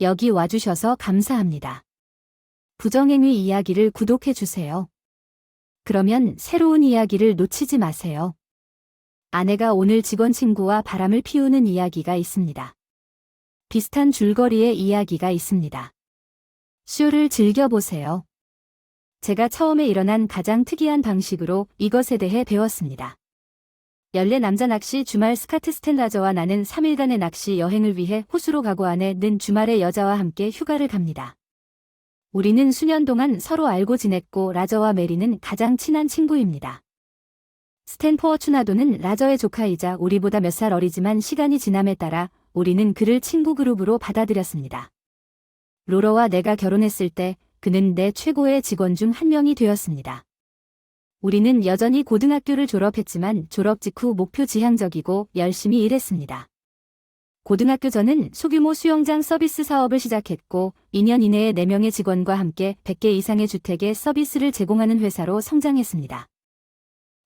여기 와주셔서 감사합니다. 부정행위 이야기를 구독해주세요. 그러면 새로운 이야기를 놓치지 마세요. 아내가 오늘 직원 친구와 바람을 피우는 이야기가 있습니다. 비슷한 줄거리의 이야기가 있습니다. 쇼를 즐겨보세요. 제가 처음에 일어난 가장 특이한 방식으로 이것에 대해 배웠습니다. 연례 남자 낚시 주말 스카트 스탠라저와 나는 3일간의 낚시 여행을 위해 호수로 가고 아내는 주말에 여자와 함께 휴가를 갑니다. 우리는 수년 동안 서로 알고 지냈고 라저와 메리는 가장 친한 친구입니다. 스탠 포어추나도는 라저의 조카이자 우리보다 몇 살 어리지만 시간이 지남에 따라 우리는 그를 친구 그룹으로 받아들였습니다. 로러와 내가 결혼했을 때 그는 내 최고의 직원 중 한 명이 되었습니다. 우리는 여전히 고등학교를 졸업했지만 졸업 직후 목표 지향적이고 열심히 일했습니다. 고등학교 전은 소규모 수영장 서비스 사업을 시작했고 2년 이내에 4명의 직원과 함께 100개 이상의 주택에 서비스를 제공하는 회사로 성장했습니다.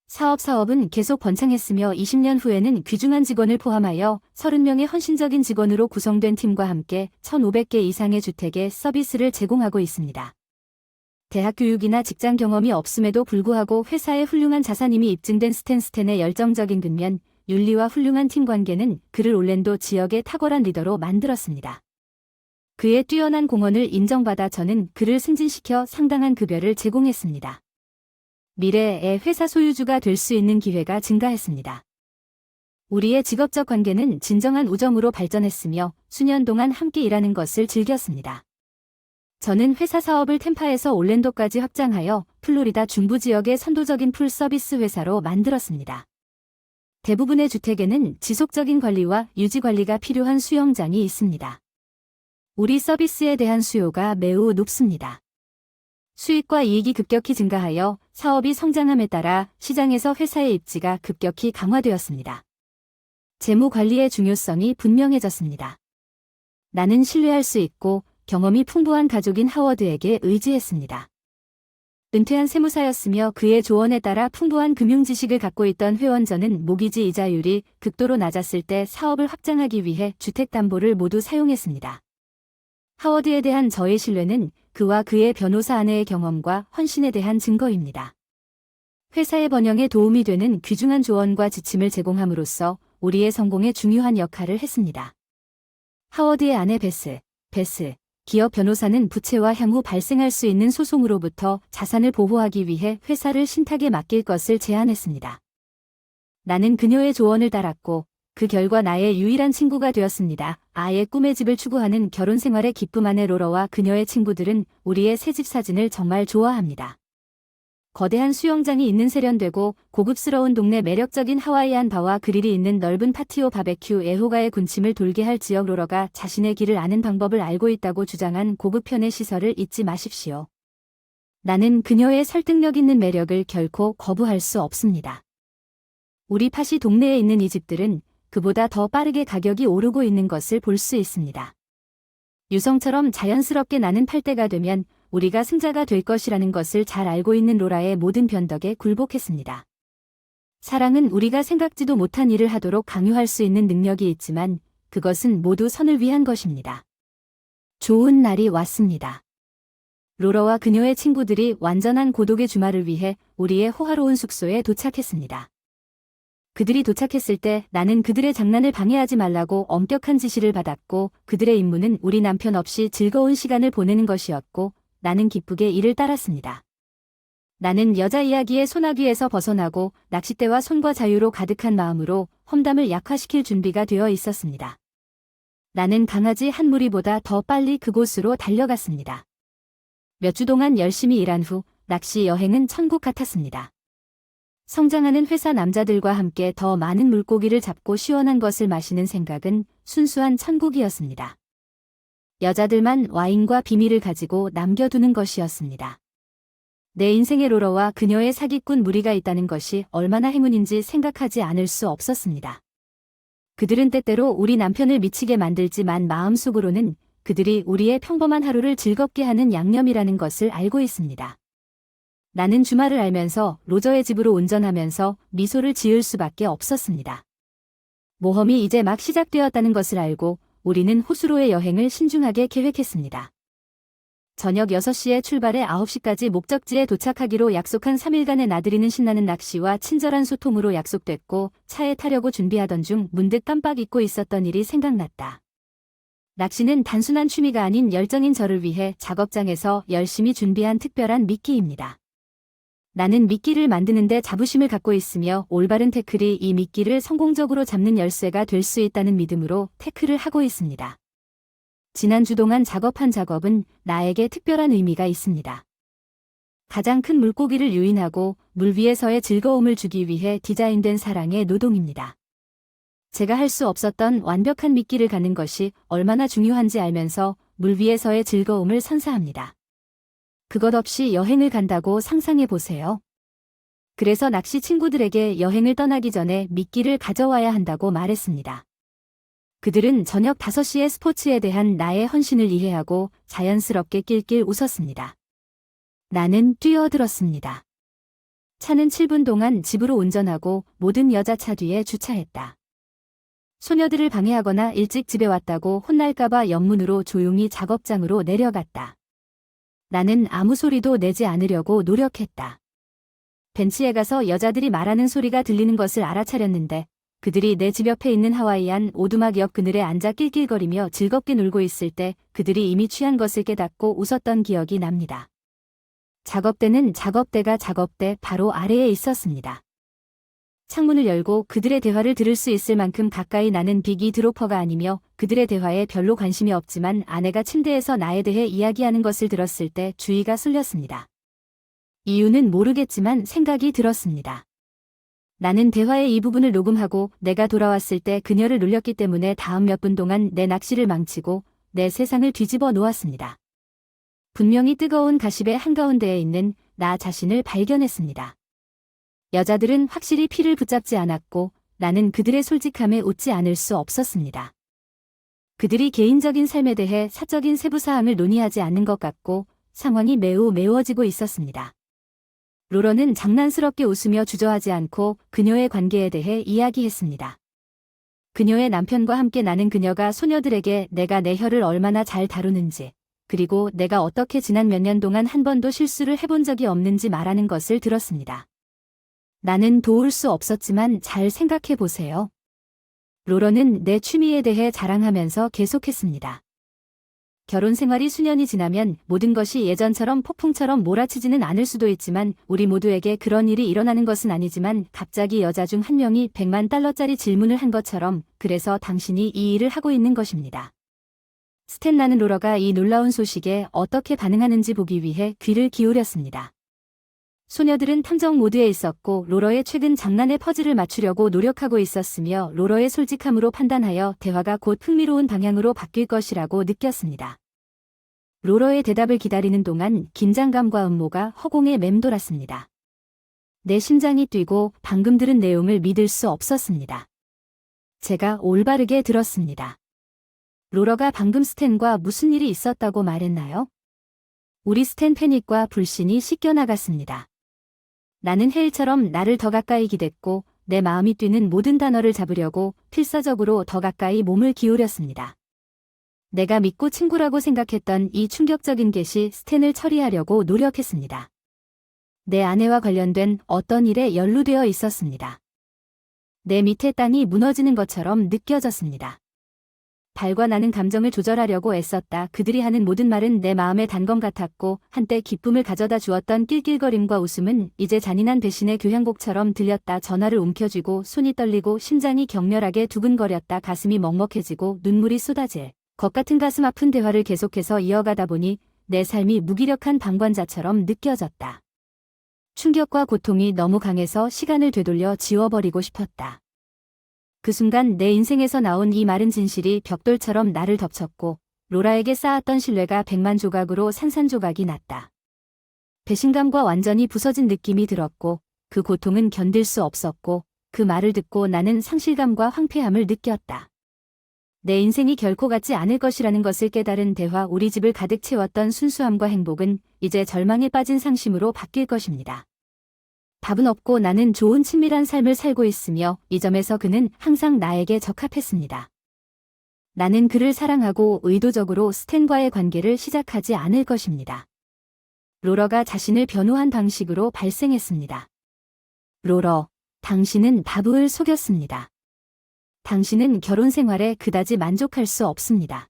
사업은 계속 번창했으며 20년 후에는 귀중한 직원을 포함하여 30명의 헌신적인 직원으로 구성된 팀과 함께 1,500개 이상의 주택에 서비스를 제공하고 있습니다. 대학 교육이나 직장 경험이 없음에도 불구하고 회사에 훌륭한 자산임이 입증된 스탠의 열정적인 근면, 윤리와 훌륭한 팀 관계는 그를 올랜도 지역의 탁월한 리더로 만들었습니다. 그의 뛰어난 공헌을 인정받아 저는 그를 승진시켜 상당한 급여를 제공했습니다. 미래의 회사 소유주가 될 수 있는 기회가 증가했습니다. 우리의 직업적 관계는 진정한 우정으로 발전했으며 수년 동안 함께 일하는 것을 즐겼습니다. 저는 회사 사업을 템파에서 올랜도까지 확장하여 플로리다 중부 지역의 선도적인 풀 서비스 회사로 만들었습니다. 대부분의 주택에는 지속적인 관리와 유지 관리가 필요한 수영장이 있습니다. 우리 서비스에 대한 수요가 매우 높습니다. 수익과 이익이 급격히 증가하여 사업이 성장함에 따라 시장에서 회사의 입지가 급격히 강화되었습니다. 재무 관리의 중요성이 분명해졌습니다. 나는 신뢰할 수 있고 경험이 풍부한 가족인 하워드에게 의지했습니다. 은퇴한 세무사였으며 그의 조언에 따라 풍부한 금융 지식을 갖고 있던 회원전은 모기지 이자율이 극도로 낮았을 때 사업을 확장하기 위해 주택담보를 모두 사용했습니다. 하워드에 대한 저의 신뢰는 그와 그의 변호사 아내의 경험과 헌신에 대한 증거입니다. 회사의 번영에 도움이 되는 귀중한 조언과 지침을 제공함으로써 우리의 성공에 중요한 역할을 했습니다. 하워드의 아내 베스, 기업 변호사는 부채와 향후 발생할 수 있는 소송으로부터 자산을 보호하기 위해 회사를 신탁에 맡길 것을 제안했습니다. 나는 그녀의 조언을 따랐고 그 결과 나의 유일한 친구가 되었습니다. 아예 꿈의 집을 추구하는 결혼 생활의 기쁨 아내 로러와 그녀의 친구들은 우리의 새집 사진을 정말 좋아합니다. 거대한 수영장이 있는 세련되고 고급스러운 동네, 매력적인 하와이안 바와 그릴이 있는 넓은 파티오 바베큐, 애호가의 군침을 돌게 할 지역. 로러가 자신의 길을 아는 방법을 알고 있다고 주장한 고급편의 시설을 잊지 마십시오. 나는 그녀의 설득력 있는 매력을 결코 거부할 수 없습니다. 우리 팥이 동네에 있는 이 집들은 그보다 더 빠르게 가격이 오르고 있는 것을 볼 수 있습니다. 유성처럼 자연스럽게 나는 팔 때가 되면 우리가 승자가 될 것이라는 것을 잘 알고 있는 로라의 모든 변덕에 굴복했습니다. 사랑은 우리가 생각지도 못한 일을 하도록 강요할 수 있는 능력이 있지만 그것은 모두 선을 위한 것입니다. 좋은 날이 왔습니다. 로라와 그녀의 친구들이 완전한 고독의 주말을 위해 우리의 호화로운 숙소에 도착했습니다. 그들이 도착했을 때 나는 그들의 장난을 방해하지 말라고 엄격한 지시를 받았고 그들의 임무는 우리 남편 없이 즐거운 시간을 보내는 것이었고 나는 기쁘게 이를 따랐습니다. 나는 여자 이야기의 소나귀에서 벗어나고 낚싯대와 손과 자유로 가득한 마음으로 험담을 약화시킬 준비가 되어 있었습니다. 나는 강아지 한 무리보다 더 빨리 그곳으로 달려갔습니다. 몇 주 동안 열심히 일한 후 낚시 여행은 천국 같았습니다. 성장하는 회사 남자들과 함께 더 많은 물고기를 잡고 시원한 것을 마시는 생각은 순수한 천국이었습니다. 여자들만 와인과 비밀을 가지고 남겨두는 것이었습니다. 내 인생에 로러와 그녀의 사기꾼 무리가 있다는 것이 얼마나 행운인지 생각하지 않을 수 없었습니다. 그들은 때때로 우리 남편을 미치게 만들지만 마음속으로는 그들이 우리의 평범한 하루를 즐겁게 하는 양념이라는 것을 알고 있습니다. 나는 주말을 알면서 로저의 집으로 운전하면서 미소를 지을 수밖에 없었습니다. 모험이 이제 막 시작되었다는 것을 알고 우리는 호수로의 여행을 신중하게 계획했습니다. 저녁 6시에 출발해 9시까지 목적지에 도착하기로 약속한 3일간의 나들이는 신나는 낚시와 친절한 소통으로 약속됐고 차에 타려고 준비하던 중 문득 깜빡 잊고 있었던 일이 생각났다. 낚시는 단순한 취미가 아닌 열정인 저를 위해 작업장에서 열심히 준비한 특별한 미끼입니다. 나는 미끼를 만드는데 자부심을 갖고 있으며 올바른 태클이 이 미끼를 성공적으로 잡는 열쇠가 될 수 있다는 믿음으로 태클을 하고 있습니다. 지난주 동안 작업한 작업은 나에게 특별한 의미가 있습니다. 가장 큰 물고기를 유인하고 물 위에서의 즐거움을 주기 위해 디자인된 사랑의 노동입니다. 제가 할 수 없었던 완벽한 미끼를 가는 것이 얼마나 중요한지 알면서 물 위에서의 즐거움을 선사합니다. 그것 없이 여행을 간다고 상상해 보세요. 그래서 낚시 친구들에게 여행을 떠나기 전에 미끼를 가져와야 한다고 말했습니다. 그들은 저녁 5시에 스포츠에 대한 나의 헌신을 이해하고 자연스럽게 낄낄 웃었습니다. 나는 뛰어들었습니다. 차는 7분 동안 집으로 운전하고 모든 여자 차 뒤에 주차했다. 소녀들을 방해하거나 일찍 집에 왔다고 혼날까봐 옆문으로 조용히 작업장으로 내려갔다. 나는 아무 소리도 내지 않으려고 노력했다. 벤치에 가서 여자들이 말하는 소리가 들리는 것을 알아차렸는데 그들이 내 집 옆에 있는 하와이안 오두막 옆 그늘에 앉아 낄낄거리며 즐겁게 놀고 있을 때 그들이 이미 취한 것을 깨닫고 웃었던 기억이 납니다. 작업대는 작업대 바로 아래에 있었습니다. 창문을 열고 그들의 대화를 들을 수 있을 만큼 가까이 나는 빅이 드로퍼가 아니며 그들의 대화에 별로 관심이 없지만 아내가 침대에서 나에 대해 이야기하는 것을 들었을 때 주의가 쏠렸습니다. 이유는 모르겠지만 생각이 들었습니다. 나는 대화의 이 부분을 녹음하고 내가 돌아왔을 때 그녀를 놀렸기 때문에 다음 몇 분 동안 내 낚시를 망치고 내 세상을 뒤집어 놓았습니다. 분명히 뜨거운 가십의 한가운데에 있는 나 자신을 발견했습니다. 여자들은 확실히 피를 붙잡지 않았고 나는 그들의 솔직함에 웃지 않을 수 없었습니다. 그들이 개인적인 삶에 대해 사적인 세부사항을 논의하지 않는 것 같고 상황이 매우 매워지고 있었습니다. 로런은 장난스럽게 웃으며 주저하지 않고 그녀의 관계에 대해 이야기했습니다. 그녀의 남편과 함께 나는 그녀가 소녀들에게 내가 내 혀를 얼마나 잘 다루는지, 그리고 내가 어떻게 지난 몇 년 동안 한 번도 실수를 해본 적이 없는지 말하는 것을 들었습니다. 나는 도울 수 없었지만 잘 생각해 보세요. 로런은 내 취미에 대해 자랑하면서 계속했습니다. 결혼 생활이 수년이 지나면 모든 것이 예전처럼 폭풍처럼 몰아치지는 않을 수도 있지만 우리 모두에게 그런 일이 일어나는 것은 아니지만 갑자기 여자 중 한 명이 $100만 질문을 한 것처럼 그래서 당신이 이 일을 하고 있는 것입니다. 스탠라는 로러가 이 놀라운 소식에 어떻게 반응하는지 보기 위해 귀를 기울였습니다. 소녀들은 탐정 모드에 있었고 로러의 최근 장난의 퍼즐을 맞추려고 노력하고 있었으며 로러의 솔직함으로 판단하여 대화가 곧 흥미로운 방향으로 바뀔 것이라고 느꼈습니다. 로러의 대답을 기다리는 동안 긴장감과 음모가 허공에 맴돌았습니다. 내 심장이 뛰고 방금 들은 내용을 믿을 수 없었습니다. 제가 올바르게 들었습니다. 로러가 방금 스탠과 무슨 일이 있었다고 말했나요? 우리 스탠 패닉과 불신이 씻겨나갔습니다. 나는 헤일처럼 나를 더 가까이 기댔고 내 마음이 뛰는 모든 단어를 잡으려고 필사적으로 더 가까이 몸을 기울였습니다. 내가 믿고 친구라고 생각했던 이 충격적인 get이 스탠을 처리하려고 노력했습니다. 내 아내와 관련된 어떤 일에 연루되어 있었습니다. 내 밑에 땅이 무너지는 것처럼 느껴졌습니다. 발과 나는 감정을 조절하려고 애썼다. 그들이 하는 모든 말은 내 마음의 단검 같았고 한때 기쁨을 가져다 주었던 낄낄거림과 웃음은 이제 잔인한 배신의 교향곡처럼 들렸다. 전화를 움켜쥐고 손이 떨리고 심장이 격렬하게 두근거렸다. 가슴이 먹먹해지고 눈물이 쏟아질 것 같은 가슴 아픈 대화를 계속해서 이어가다 보니 내 삶이 무기력한 방관자처럼 느껴졌다. 충격과 고통이 너무 강해서 시간을 되돌려 지워버리고 싶었다. 그 순간 내 인생에서 나온 이 마른 진실이 벽돌처럼 나를 덮쳤고 로라에게 쌓았던 신뢰가 100만 조각으로 산산조각이 났다. 배신감과 완전히 부서진 느낌이 들었고 그 고통은 견딜 수 없었고 그 말을 듣고 나는 상실감과 황폐함을 느꼈다. 내 인생이 결코 같지 않을 것이라는 것을 깨달은 대화 우리 집을 가득 채웠던 순수함과 행복은 이제 절망에 빠진 상심으로 바뀔 것입니다. 답은 없고 나는 좋은 친밀한 삶을 살고 있으며 이 점에서 그는 항상 나에게 적합했습니다. 나는 그를 사랑하고 의도적으로 스탠과의 관계를 시작하지 않을 것입니다. 로러가 자신을 변호한 방식으로 발생했습니다. 로러, 당신은 바브를 속였습니다. 당신은 결혼 생활에 그다지 만족할 수 없습니다.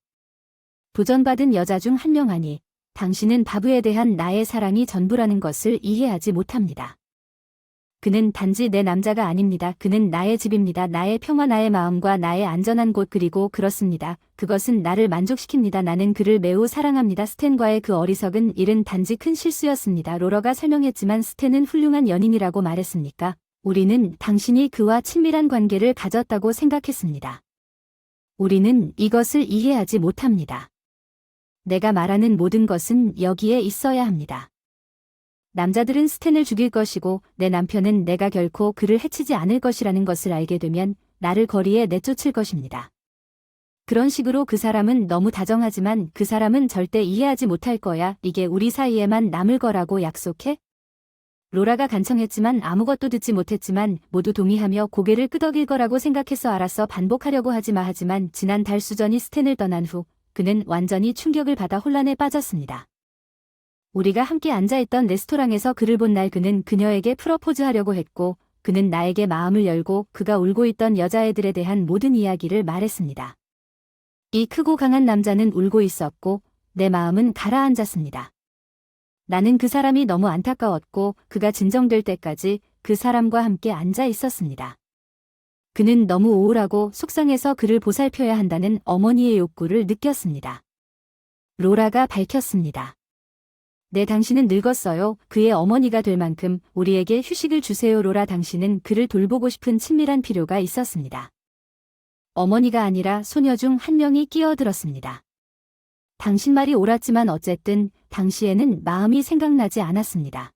도전받은 여자 중 한 명 아니, 당신은 바브에 대한 나의 사랑이 전부라는 것을 이해하지 못합니다. 그는 단지 내 남자가 아닙니다. 그는 나의 집입니다. 나의 평화, 나의 마음과 나의 안전한 곳, 그리고 그렇습니다. 그것은 나를 만족시킵니다. 나는 그를 매우 사랑합니다. 스탠과의 그 어리석은 일은 단지 큰 실수였습니다. 로러가 설명했지만 스탠은 훌륭한 연인이라고 말했습니까? 우리는 당신이 그와 친밀한 관계를 가졌다고 생각했습니다. 우리는 이것을 이해하지 못합니다. 내가 말하는 모든 것은 여기에 있어야 합니다. 남자들은 스탠을 죽일 것이고 내 남편은 내가 결코 그를 해치지 않을 것이라는 것을 알게 되면 나를 거리에 내쫓을 것입니다. 그런 식으로 그 사람은 너무 다정하지만 그 사람은 절대 이해하지 못할 거야. 이게 우리 사이에만 남을 거라고 약속해? 로라가 간청했지만 아무것도 듣지 못했지만 모두 동의하며 고개를 끄덕일 거라고 생각해서 알아서 반복하려고 하지만 지난 달 수전이 스탠을 떠난 후 그는 완전히 충격을 받아 혼란에 빠졌습니다. 우리가 함께 앉아있던 레스토랑에서 그를 본 날 그는 그녀에게 프러포즈하려고 했고 그는 나에게 마음을 열고 그가 울고 있던 여자애들에 대한 모든 이야기를 말했습니다. 이 크고 강한 남자는 울고 있었고 내 마음은 가라앉았습니다. 나는 그 사람이 너무 안타까웠고 그가 진정될 때까지 그 사람과 함께 앉아 있었습니다. 그는 너무 우울하고 속상해서 그를 보살펴야 한다는 어머니의 욕구를 느꼈습니다. 로라가 밝혔습니다. 네, 당신은 늙었어요. 그의 어머니가 될 만큼 우리에게 휴식을 주세요. 로라, 당신은 그를 돌보고 싶은 친밀한 필요가 있었습니다. 어머니가 아니라 소녀 중 한 명이 끼어들었습니다. 당신 말이 옳았지만 어쨌든 당시에는 마음이 생각나지 않았습니다.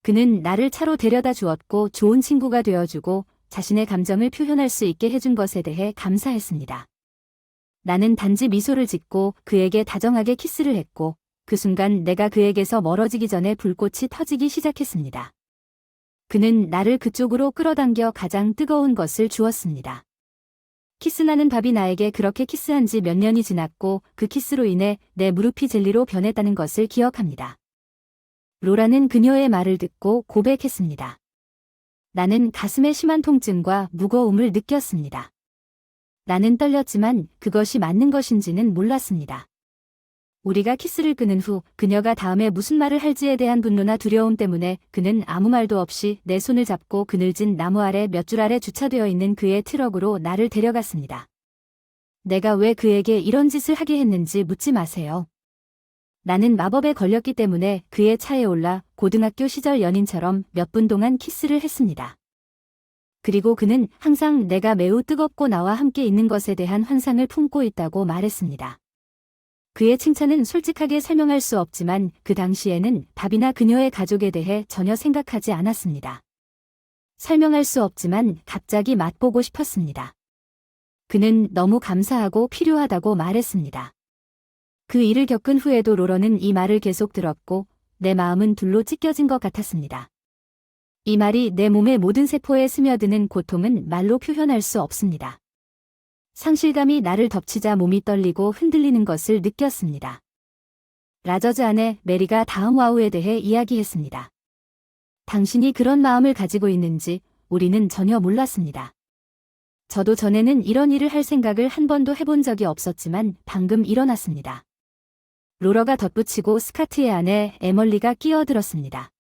그는 나를 차로 데려다 주었고 좋은 친구가 되어주고 자신의 감정을 표현할 수 있게 해준 것에 대해 감사했습니다. 나는 단지 미소를 짓고 그에게 다정하게 키스를 했고 그 순간 내가 그에게서 멀어지기 전에 불꽃이 터지기 시작했습니다. 그는 나를 그쪽으로 끌어당겨 가장 뜨거운 것을 주었습니다. 키스나는 밥이 나에게 그렇게 키스한 지 몇 년이 지났고 그 키스로 인해 내 무릎이 젤리로 변했다는 것을 기억합니다. 로라는 그녀의 말을 듣고 고백했습니다. 나는 가슴에 심한 통증과 무거움을 느꼈습니다. 나는 떨렸지만 그것이 맞는 것인지는 몰랐습니다. 우리가 키스를 끊은 후 그녀가 다음에 무슨 말을 할지에 대한 분노나 두려움 때문에 그는 아무 말도 없이 내 손을 잡고 그늘진 나무 아래 몇 줄 아래 주차되어 있는 그의 트럭으로 나를 데려갔습니다. 내가 왜 그에게 이런 짓을 하게 했는지 묻지 마세요. 나는 마법에 걸렸기 때문에 그의 차에 올라 고등학교 시절 연인처럼 몇 분 동안 키스를 했습니다. 그리고 그는 항상 내가 매우 뜨겁고 나와 함께 있는 것에 대한 환상을 품고 있다고 말했습니다. 그의 칭찬은 솔직하게 설명할 수 없지만 그 당시에는 밥이나 그녀의 가족에 대해 전혀 생각하지 않았습니다. 설명할 수 없지만 갑자기 맛보고 싶었습니다. 그는 너무 감사하고 필요하다고 말했습니다. 그 일을 겪은 후에도 로러는 이 말을 계속 들었고 내 마음은 둘로 찢겨진 것 같았습니다. 이 말이 내 몸의 모든 세포에 스며드는 고통은 말로 표현할 수 없습니다. 상실감이 나를 덮치자 몸이 떨리고 흔들리는 것을 느꼈습니다. 라저즈 아내 메리가 다음 와우에 대해 이야기했습니다. 당신이 그런 마음을 가지고 있는지 우리는 전혀 몰랐습니다. 저도 전에는 이런 일을 할 생각을 한 번도 해본 적이 없었지만 방금 일어났습니다. 로러가 덧붙이고 스카트의 아내 에멀리가 끼어들었습니다.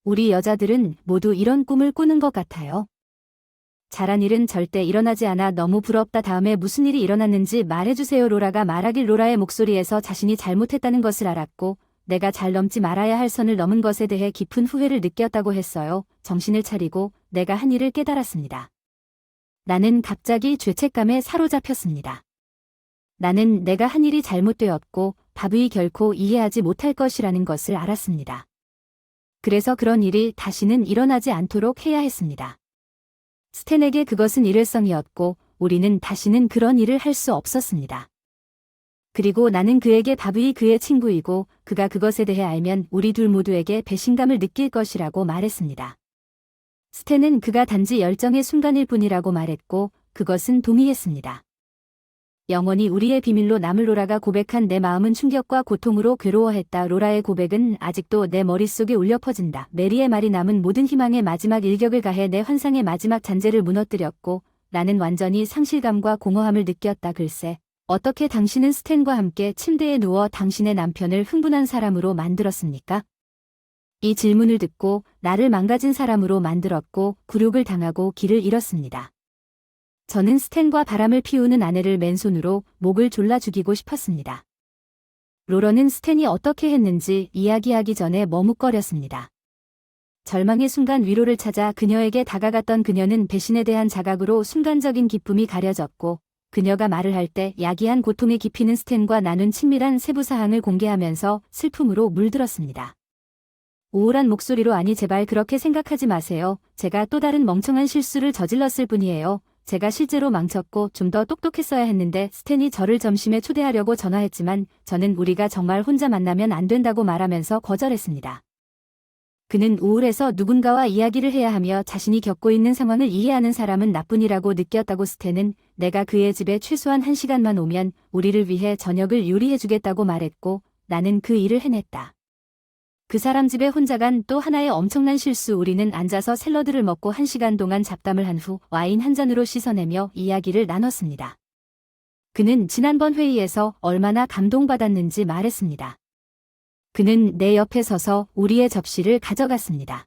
우리 여자들은 모두 이런 꿈을 꾸는 것 같아요. 잘한 일은 절대 일어나지 않아 너무 부럽다. 다음에 무슨 일이 일어났는지 말해주세요. 로라가 말하길 로라의 목소리에서 자신이 잘못했다는 것을 알았고 내가 잘 넘지 말아야 할 선을 넘은 것에 대해 깊은 후회를 느꼈다고 했어요. 정신을 차리고 내가 한 일을 깨달았습니다. 나는 갑자기 죄책감에 사로잡혔습니다. 나는 내가 한 일이 잘못되었고 바브이 결코 이해하지 못할 것이라는 것을 알았습니다. 그래서 그런 일이 다시는 일어나지 않도록 해야 했습니다. 스탠에게 그것은 일회성이었고 우리는 다시는 그런 일을 할 수 없었습니다. 그리고 나는 그에게 바브이 그의 친구이고 그가 그것에 대해 알면 우리 둘 모두에게 배신감을 느낄 것이라고 말했습니다. 스탠은 그가 단지 열정의 순간일 뿐이라고 말했고 그것은 동의했습니다. 영원히 우리의 비밀로 남을 로라가 고백한 내 마음은 충격과 고통으로 괴로워했다. 로라의 고백은 아직도 내 머릿속에 울려 퍼진다. 메리의 말이 남은 모든 희망의 마지막 일격을 가해 내 환상의 마지막 잔재를 무너뜨렸고 나는 완전히 상실감과 공허함을 느꼈다. 글쎄, 어떻게 당신은 스탠과 함께 침대에 누워 당신의 남편을 흥분한 사람으로 만들었습니까? 이 질문을 듣고 나를 망가진 사람으로 만들었고 굴욕을 당하고 길을 잃었습니다. 저는 스탠과 바람을 피우는 아내를 맨손으로 목을 졸라 죽이고 싶었습니다. 로런은 스탠이 어떻게 했는지 이야기하기 전에 머뭇거렸습니다. 절망의 순간 위로를 찾아 그녀에게 다가갔던 그녀는 배신에 대한 자각으로 순간적인 기쁨이 가려졌고 그녀가 말을 할 때 야기한 고통에 깊이는 스탠과 나눈 친밀한 세부사항을 공개하면서 슬픔으로 물들었습니다. 우울한 목소리로 아니 제발 그렇게 생각하지 마세요. 제가 또 다른 멍청한 실수를 저질렀을 뿐이에요. 제가 실제로 망쳤고 좀 더 똑똑했어야 했는데 스탠이 저를 점심에 초대하려고 전화했지만 저는 우리가 정말 혼자 만나면 안 된다고 말하면서 거절했습니다. 그는 우울해서 누군가와 이야기를 해야 하며 자신이 겪고 있는 상황을 이해하는 사람은 나뿐이라고 느꼈다고. 스탠은 내가 그의 집에 최소한 1시간만 오면 우리를 위해 저녁을 요리해주겠다고 말했고 나는 그 일을 해냈다. 그 사람 집에 혼자 간 또 하나의 엄청난 실수. 우리는 앉아서 샐러드를 먹고 1시간 동안 잡담을 한 후 와인 한 잔으로 씻어내며 이야기를 나눴습니다. 그는 지난번 회의에서 얼마나 감동받았는지 말했습니다. 그는 내 옆에 서서 우리의 접시를 가져갔습니다.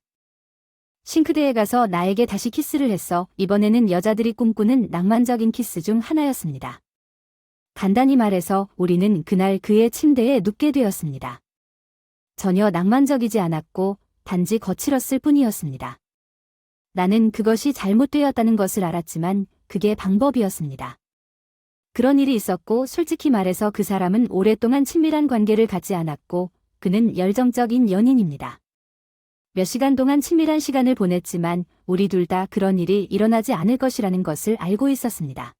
싱크대에 가서 나에게 다시 키스를 했어. 이번에는 여자들이 꿈꾸는 낭만적인 키스 중 하나였습니다. 간단히 말해서 우리는 그날 그의 침대에 눕게 되었습니다. 전혀 낭만적이지 않았고 단지 거칠었을 뿐이었습니다. 나는 그것이 잘못되었다는 것을 알았지만 그게 방법이었습니다. 그런 일이 있었고 솔직히 말해서 그 사람은 오랫동안 친밀한 관계를 갖지 않았고 그는 열정적인 연인입니다. 몇 시간 동안 친밀한 시간을 보냈지만 우리 둘 다 그런 일이 일어나지 않을 것이라는 것을 알고 있었습니다.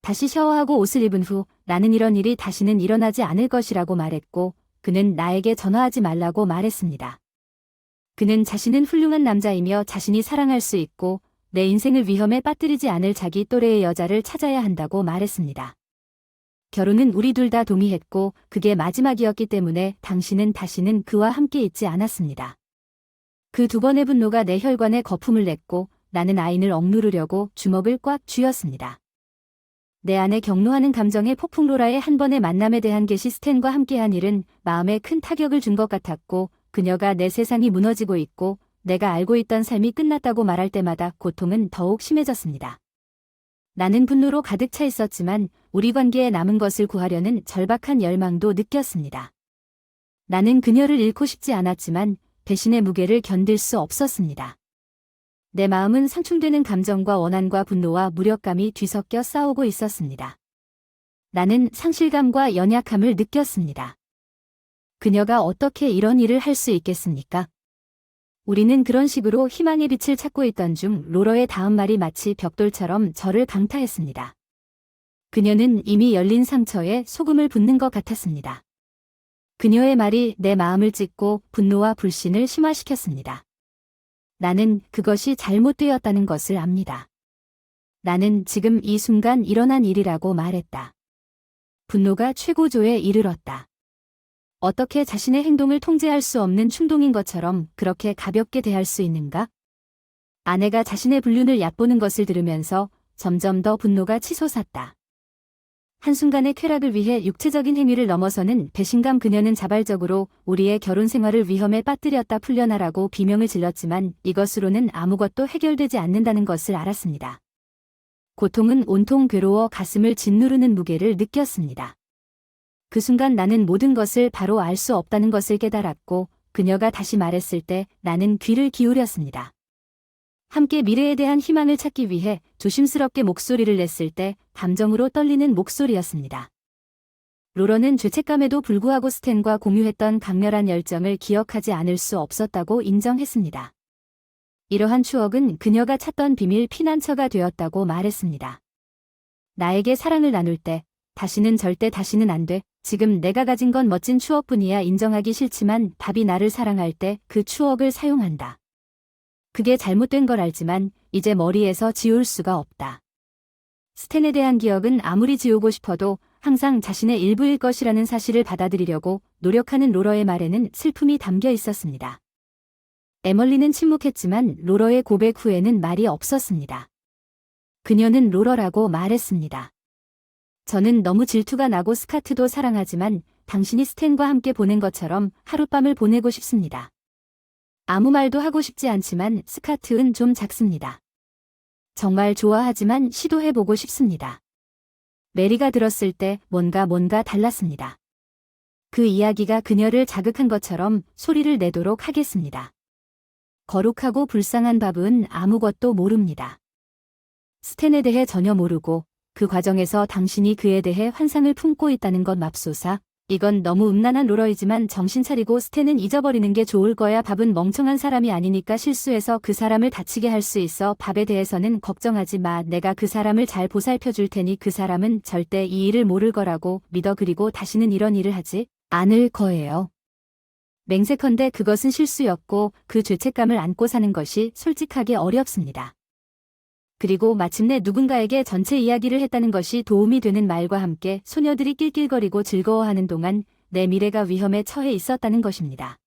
다시 샤워하고 옷을 입은 후 나는 이런 일이 다시는 일어나지 않을 것이라고 말했고 그는 나에게 전화하지 말라고 말했습니다. 그는 자신은 훌륭한 남자이며 자신이 사랑할 수 있고 내 인생을 위험에 빠뜨리지 않을 자기 또래의 여자를 찾아야 한다고 말했습니다. 결혼은 우리 둘 다 동의했고 그게 마지막이었기 때문에 당신은 다시는 그와 함께 있지 않았습니다. 그 두 번의 분노가 내 혈관에 거품을 냈고 나는 아인을 억누르려고 주먹을 꽉 쥐었습니다. 내 안에 경로하는 감정의 폭풍. 로라의 한 번의 만남에 대한 게시. 스탠과 함께한 일은 마음에 큰 타격을 준 것 같았고 그녀가 내 세상이 무너지고 있고 내가 알고 있던 삶이 끝났다고 말할 때마다 고통은 더욱 심해졌습니다. 나는 분노로 가득 차 있었지만 우리 관계에 남은 것을 구하려는 절박한 열망도 느꼈습니다. 나는 그녀를 잃고 싶지 않았지만 배신의 무게를 견딜 수 없었습니다. 내 마음은 상충되는 감정과 원한과 분노와 무력감이 뒤섞여 싸우고 있었습니다. 나는 상실감과 연약함을 느꼈습니다. 그녀가 어떻게 이런 일을 할 수 있겠습니까? 우리는 그런 식으로 희망의 빛을 찾고 있던 중 로러의 다음 말이 마치 벽돌처럼 저를 강타했습니다. 그녀는 이미 열린 상처에 소금을 붓는 것 같았습니다. 그녀의 말이 내 마음을 찢고 분노와 불신을 심화시켰습니다. 나는 그것이 잘못되었다는 것을 압니다. 나는 지금 이 순간 일어난 일이라고 말했다. 분노가 최고조에 이르렀다. 어떻게 자신의 행동을 통제할 수 없는 충동인 것처럼 그렇게 가볍게 대할 수 있는가? 아내가 자신의 불륜을 얕보는 것을 들으면서 점점 더 분노가 치솟았다. 한순간의 쾌락을 위해 육체적인 행위를 넘어서는 배신감. 그녀는 자발적으로 우리의 결혼 생활을 위험에 빠뜨렸다. 풀려나라고 비명을 질렀지만 이것으로는 아무것도 해결되지 않는다는 것을 알았습니다. 고통은 온통 괴로워 가슴을 짓누르는 무게를 느꼈습니다. 그 순간 나는 모든 것을 바로 알 수 없다는 것을 깨달았고 그녀가 다시 말했을 때 나는 귀를 기울였습니다. 함께 미래에 대한 희망을 찾기 위해 조심스럽게 목소리를 냈을 때 감정으로 떨리는 목소리였습니다. 로런은 죄책감에도 불구하고 스탠과 공유했던 강렬한 열정을 기억하지 않을 수 없었다고 인정했습니다. 이러한 추억은 그녀가 찾던 비밀 피난처가 되었다고 말했습니다. 나에게 사랑을 나눌 때 다시는 절대 다시는 안 돼. 지금 내가 가진 건 멋진 추억뿐이야. 인정하기 싫지만 밥이 나를 사랑할 때 그 추억을 사용한다. 그게 잘못된 걸 알지만 이제 머리에서 지울 수가 없다. 스탠에 대한 기억은 아무리 지우고 싶어도 항상 자신의 일부일 것이라는 사실을 받아들이려고 노력하는 로러의 말에는 슬픔이 담겨 있었습니다. 에멀리는 침묵했지만 로러의 고백 후에는 말이 없었습니다. 그녀는 로러라고 말했습니다. 저는 너무 질투가 나고 스카트도 사랑하지만 당신이 스탠과 함께 보낸 것처럼 하룻밤을 보내고 싶습니다. 아무 말도 하고 싶지 않지만 스카트는 좀 작습니다. 정말 좋아하지만 시도해보고 싶습니다. 메리가 들었을 때 뭔가 달랐습니다. 그 이야기가 그녀를 자극한 것처럼 소리를 내도록 하겠습니다. 거룩하고 불쌍한 밥은 아무것도 모릅니다. 스탠에 대해 전혀 모르고 그 과정에서 당신이 그에 대해 환상을 품고 있다는 것 맙소사. 이건 너무 음란한 로러이지만 정신 차리고 스탠은 잊어버리는 게 좋을 거야. 밥은 멍청한 사람이 아니니까 실수해서 그 사람을 다치게 할 수 있어. 밥에 대해서는 걱정하지 마. 내가 그 사람을 잘 보살펴 줄 테니 그 사람은 절대 이 일을 모를 거라고 믿어. 그리고 다시는 이런 일을 하지 않을 거예요. 맹세컨대 그것은 실수였고 그 죄책감을 안고 사는 것이 솔직하게 어렵습니다. 그리고 마침내 누군가에게 전체 이야기를 했다는 것이 도움이 되는 말과 함께 소녀들이 낄낄거리고 즐거워하는 동안 내 미래가 위험에 처해 있었다는 것입니다.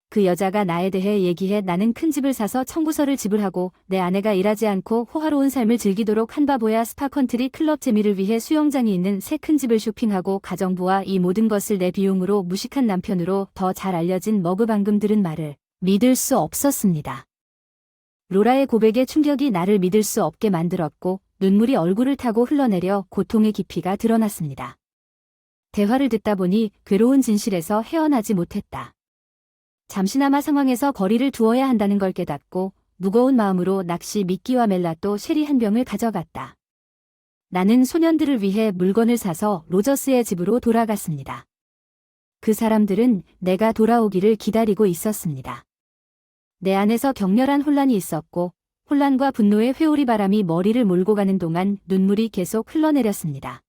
그 여자가 나에 대해 얘기해 나는 큰 집을 사서 청구서를 지불하고 내 아내가 일하지 않고 호화로운 삶을 즐기도록 한 바보야. 스파컨트리 클럽 재미를 위해 수영장이 있는 새 큰 집을 쇼핑하고 가정부와 이 모든 것을 내 비용으로 무식한 남편으로 더 잘 알려진 머그. 방금 들은 말을 믿을 수 없었습니다. 로라의 고백의 충격이 나를 믿을 수 없게 만들었고 눈물이 얼굴을 타고 흘러내려 고통의 깊이가 드러났습니다. 대화를 듣다 보니 괴로운 진실에서 헤어나지 못했다. 잠시나마 상황에서 거리를 두어야 한다는 걸 깨닫고 무거운 마음으로 낚시 미끼와 멜라또 쉐리 한 병을 가져갔다. 나는 소년들을 위해 물건을 사서 로저스의 집으로 돌아갔습니다. 그 사람들은 내가 돌아오기를 기다리고 있었습니다. 내 안에서 격렬한 혼란이 있었고 혼란과 분노의 회오리 바람이 머리를 몰고 가는 동안 눈물이 계속 흘러내렸습니다.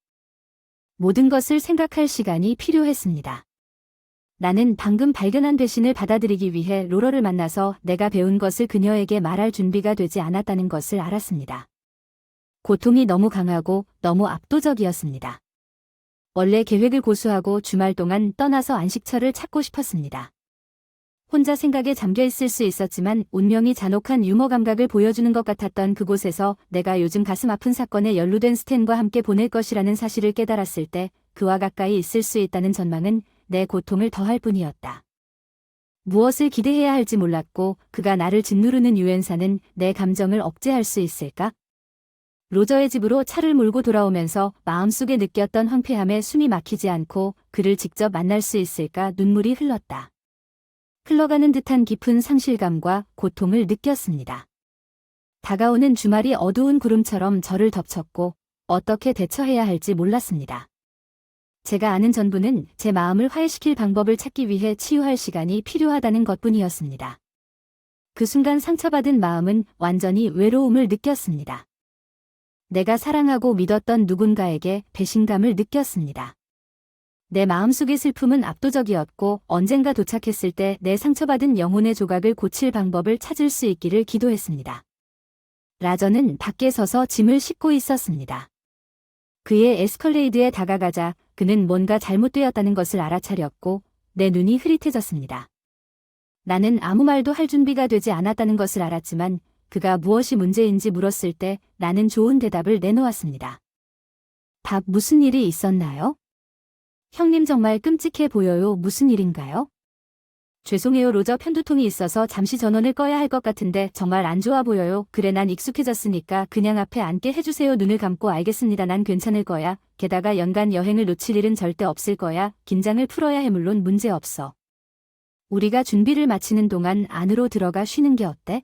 모든 것을 생각할 시간이 필요했습니다. 나는 방금 발견한 배신을 받아들이기 위해 로러를 만나서 내가 배운 것을 그녀에게 말할 준비가 되지 않았다는 것을 알았습니다. 고통이 너무 강하고 너무 압도적이었습니다. 원래 계획을 고수하고 주말 동안 떠나서 안식처를 찾고 싶었습니다. 혼자 생각에 잠겨 있을 수 있었지만 운명이 잔혹한 유머 감각을 보여주는 것 같았던 그곳에서 내가 요즘 가슴 아픈 사건에 연루된 스탠과 함께 보낼 것이라는 사실을 깨달았을 때 그와 가까이 있을 수 있다는 전망은 내 고통을 더할 뿐이었다. 무엇을 기대해야 할지 몰랐고 그가 나를 짓누르는 유엔사는 내 감정을 억제할 수 있을까? 로저의 집으로 차를 몰고 돌아오면서 마음속에 느꼈던 황폐함에 숨이 막히지 않고 그를 직접 만날 수 있을까 눈물이 흘렀다. 흘러가는 듯한 깊은 상실감과 고통을 느꼈습니다. 다가오는 주말이 어두운 구름처럼 저를 덮쳤고 어떻게 대처해야 할지 몰랐습니다. 제가 아는 전부는 제 마음을 화해시킬 방법을 찾기 위해 치유할 시간이 필요하다는 것뿐이었습니다. 그 순간 상처받은 마음은 완전히 외로움을 느꼈습니다. 내가 사랑하고 믿었던 누군가에게 배신감을 느꼈습니다. 내 마음속의 슬픔은 압도적이었고 언젠가 도착했을 때 내 상처받은 영혼의 조각을 고칠 방법을 찾을 수 있기를 기도했습니다. 라저는 밖에 서서 짐을 싣고 있었습니다. 그의 에스컬레이드에 다가가자 그는 뭔가 잘못되었다는 것을 알아차렸고 내 눈이 흐릿해졌습니다. 나는 아무 말도 할 준비가 되지 않았다는 것을 알았지만 그가 무엇이 문제인지 물었을 때 나는 좋은 대답을 내놓았습니다. 밥 무슨 일이 있었나요? 형님 정말 끔찍해 보여요. 무슨 일인가요? 죄송해요. 로저 편두통이 있어서 잠시 전원을 꺼야 할 것 같은데 정말 안 좋아 보여요. 그래 난 익숙해졌으니까 그냥 앞에 앉게 해주세요. 눈을 감고 알겠습니다. 난 괜찮을 거야. 게다가 연간 여행을 놓칠 일은 절대 없을 거야. 긴장을 풀어야 해. 물론 문제 없어. 우리가 준비를 마치는 동안 안으로 들어가 쉬는 게 어때?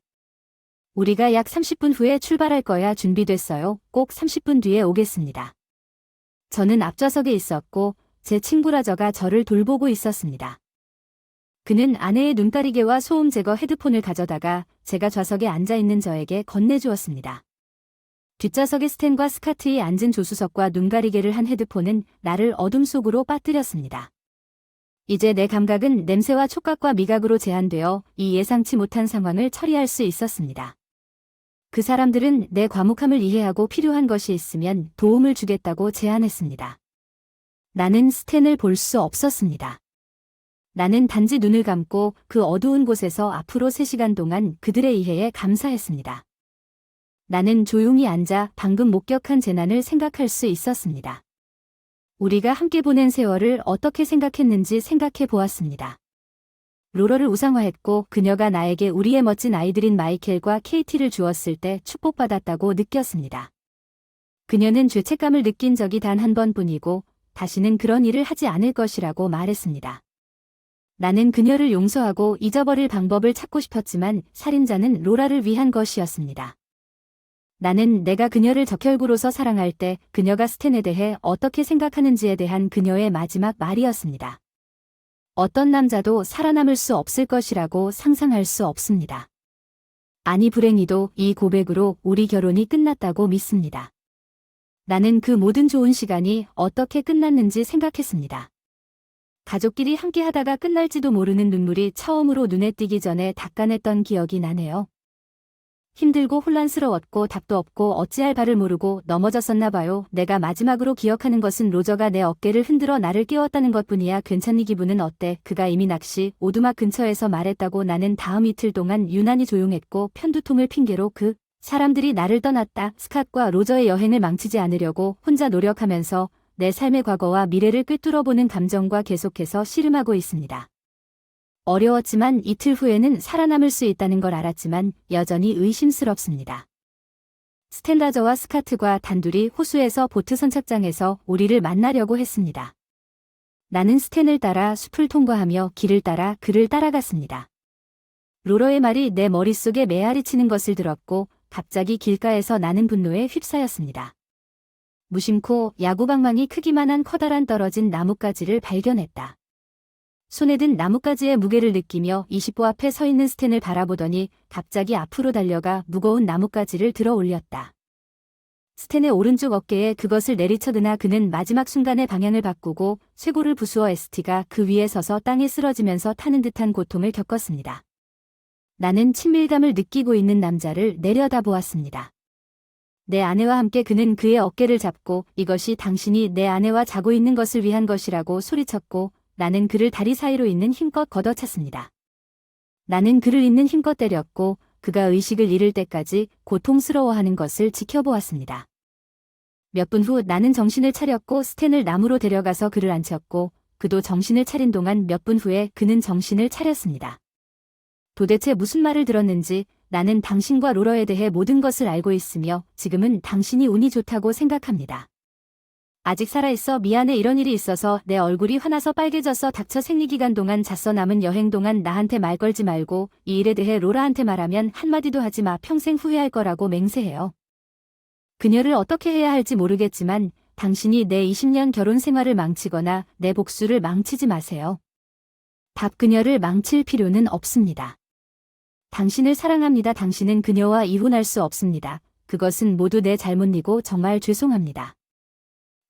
우리가 약 30분 후에 출발할 거야. 준비됐어요. 꼭 30분 뒤에 오겠습니다. 저는 앞좌석에 있었고 제 친구 라저가 저를 돌보고 있었습니다. 그는 아내의 눈가리개와 소음 제거 헤드폰을 가져다가 제가 좌석에 앉아있는 저에게 건네주었습니다. 뒷좌석에 스탠과 스카트이 앉은 조수석과 눈가리개를 한 헤드폰은 나를 어둠 속으로 빠뜨렸습니다. 이제 내 감각은 냄새와 촉각과 미각으로 제한되어 이 예상치 못한 상황을 처리할 수 있었습니다. 그 사람들은 내 과묵함을 이해하고 필요한 것이 있으면 도움을 주겠다고 제안했습니다. 나는 스탠을 볼 수 없었습니다. 나는 단지 눈을 감고 그 어두운 곳에서 앞으로 3시간 동안 그들의 이해에 감사했습니다. 나는 조용히 앉아 방금 목격한 재난을 생각할 수 있었습니다. 우리가 함께 보낸 세월을 어떻게 생각했는지 생각해 보았습니다. 로러를 우상화했고 그녀가 나에게 우리의 멋진 아이들인 마이켈과 케이티를 주었을 때 축복받았다고 느꼈습니다. 그녀는 죄책감을 느낀 적이 단 한 번뿐이고 다시는 그런 일을 하지 않을 것이라고 말했습니다. 나는 그녀를 용서하고 잊어버릴 방법을 찾고 싶었지만 살인자는 로라를 위한 것이었습니다. 나는 내가 그녀를 적혈구로서 사랑할 때 그녀가 스탠에 대해 어떻게 생각하는지에 대한 그녀의 마지막 말이었습니다. 어떤 남자도 살아남을 수 없을 것이라고 상상할 수 없습니다. 아니 불행히도 이 고백으로 우리 결혼이 끝났다고 믿습니다. 나는 그 모든 좋은 시간이 어떻게 끝났는지 생각했습니다. 가족끼리 함께 하다가 끝날지도 모르는 눈물이 처음으로 눈에 띄기 전에 닦아냈던 기억이 나네요. 힘들고 혼란스러웠고 답도 없고 어찌할 바를 모르고 넘어졌었나 봐요. 내가 마지막으로 기억하는 것은 로저가 내 어깨를 흔들어 나를 깨웠다는 것뿐이야. 괜찮니? 기분은 어때? 그가 이미 낚시 오두막 근처에서 말했다고. 나는 다음 이틀 동안 유난히 조용했고 편두통을 핑계로 그 사람들이 나를 떠났다. 스캇과 로저의 여행을 망치지 않으려고 혼자 노력하면서 내 삶의 과거와 미래를 꿰뚫어보는 감정과 계속해서 씨름하고 있습니다. 어려웠지만 이틀 후에는 살아남을 수 있다는 걸 알았지만 여전히 의심스럽습니다. 스탠라저와 스카트가 단둘이 호수에서 보트 선착장에서 우리를 만나려고 했습니다. 나는 스탠을 따라 숲을 통과하며 길을 따라 그를 따라갔습니다. 로러의 말이 내 머릿속에 메아리치는 것을 들었고 갑자기 길가에서 나는 분노에 휩싸였습니다. 무심코 야구방망이 크기만한 커다란 떨어진 나뭇가지를 발견했다. 손에 든 나뭇가지의 무게를 느끼며 20보 앞에 서 있는 스탠을 바라보더니 갑자기 앞으로 달려가 무거운 나뭇가지를 들어 올렸다. 스탠의 오른쪽 어깨에 그것을 내리쳐드나 그는 마지막 순간에 방향을 바꾸고 쇄골을 부수어 ST가 그 위에 서서 땅에 쓰러지면서 타는 듯한 고통을 겪었습니다. 나는 친밀감을 느끼고 있는 남자를 내려다보았습니다. 내 아내와 함께 그는 그의 어깨를 잡고 이것이 당신이 내 아내와 자고 있는 것을 위한 것이라고 소리쳤고 나는 그를 다리 사이로 있는 힘껏 걷어찼습니다. 나는 그를 있는 힘껏 때렸고 그가 의식을 잃을 때까지 고통스러워하는 것을 지켜보았습니다. 몇 분 후 나는 정신을 차렸고 스탠을 나무로 데려가서 그를 앉혔고 그도 정신을 차린 동안 몇 분 후에 그는 정신을 차렸습니다. 도대체 무슨 말을 들었는지 나는 당신과 로러에 대해 모든 것을 알고 있으며 지금은 당신이 운이 좋다고 생각합니다. 아직 살아있어. 미안해. 이런 일이 있어서 내 얼굴이 화나서 빨개졌어. 닥쳐. 생리기간 동안 잤어. 남은 여행 동안 나한테 말 걸지 말고 이 일에 대해 로라한테 말하면 한마디도 하지 마. 평생 후회할 거라고 맹세해요. 그녀를 어떻게 해야 할지 모르겠지만 당신이 내 20년 결혼 생활을 망치거나 내 복수를 망치지 마세요. 답 그녀를 망칠 필요는 없습니다. 당신을 사랑합니다. 당신은 그녀와 이혼할 수 없습니다. 그것은 모두 내 잘못이고 정말 죄송합니다.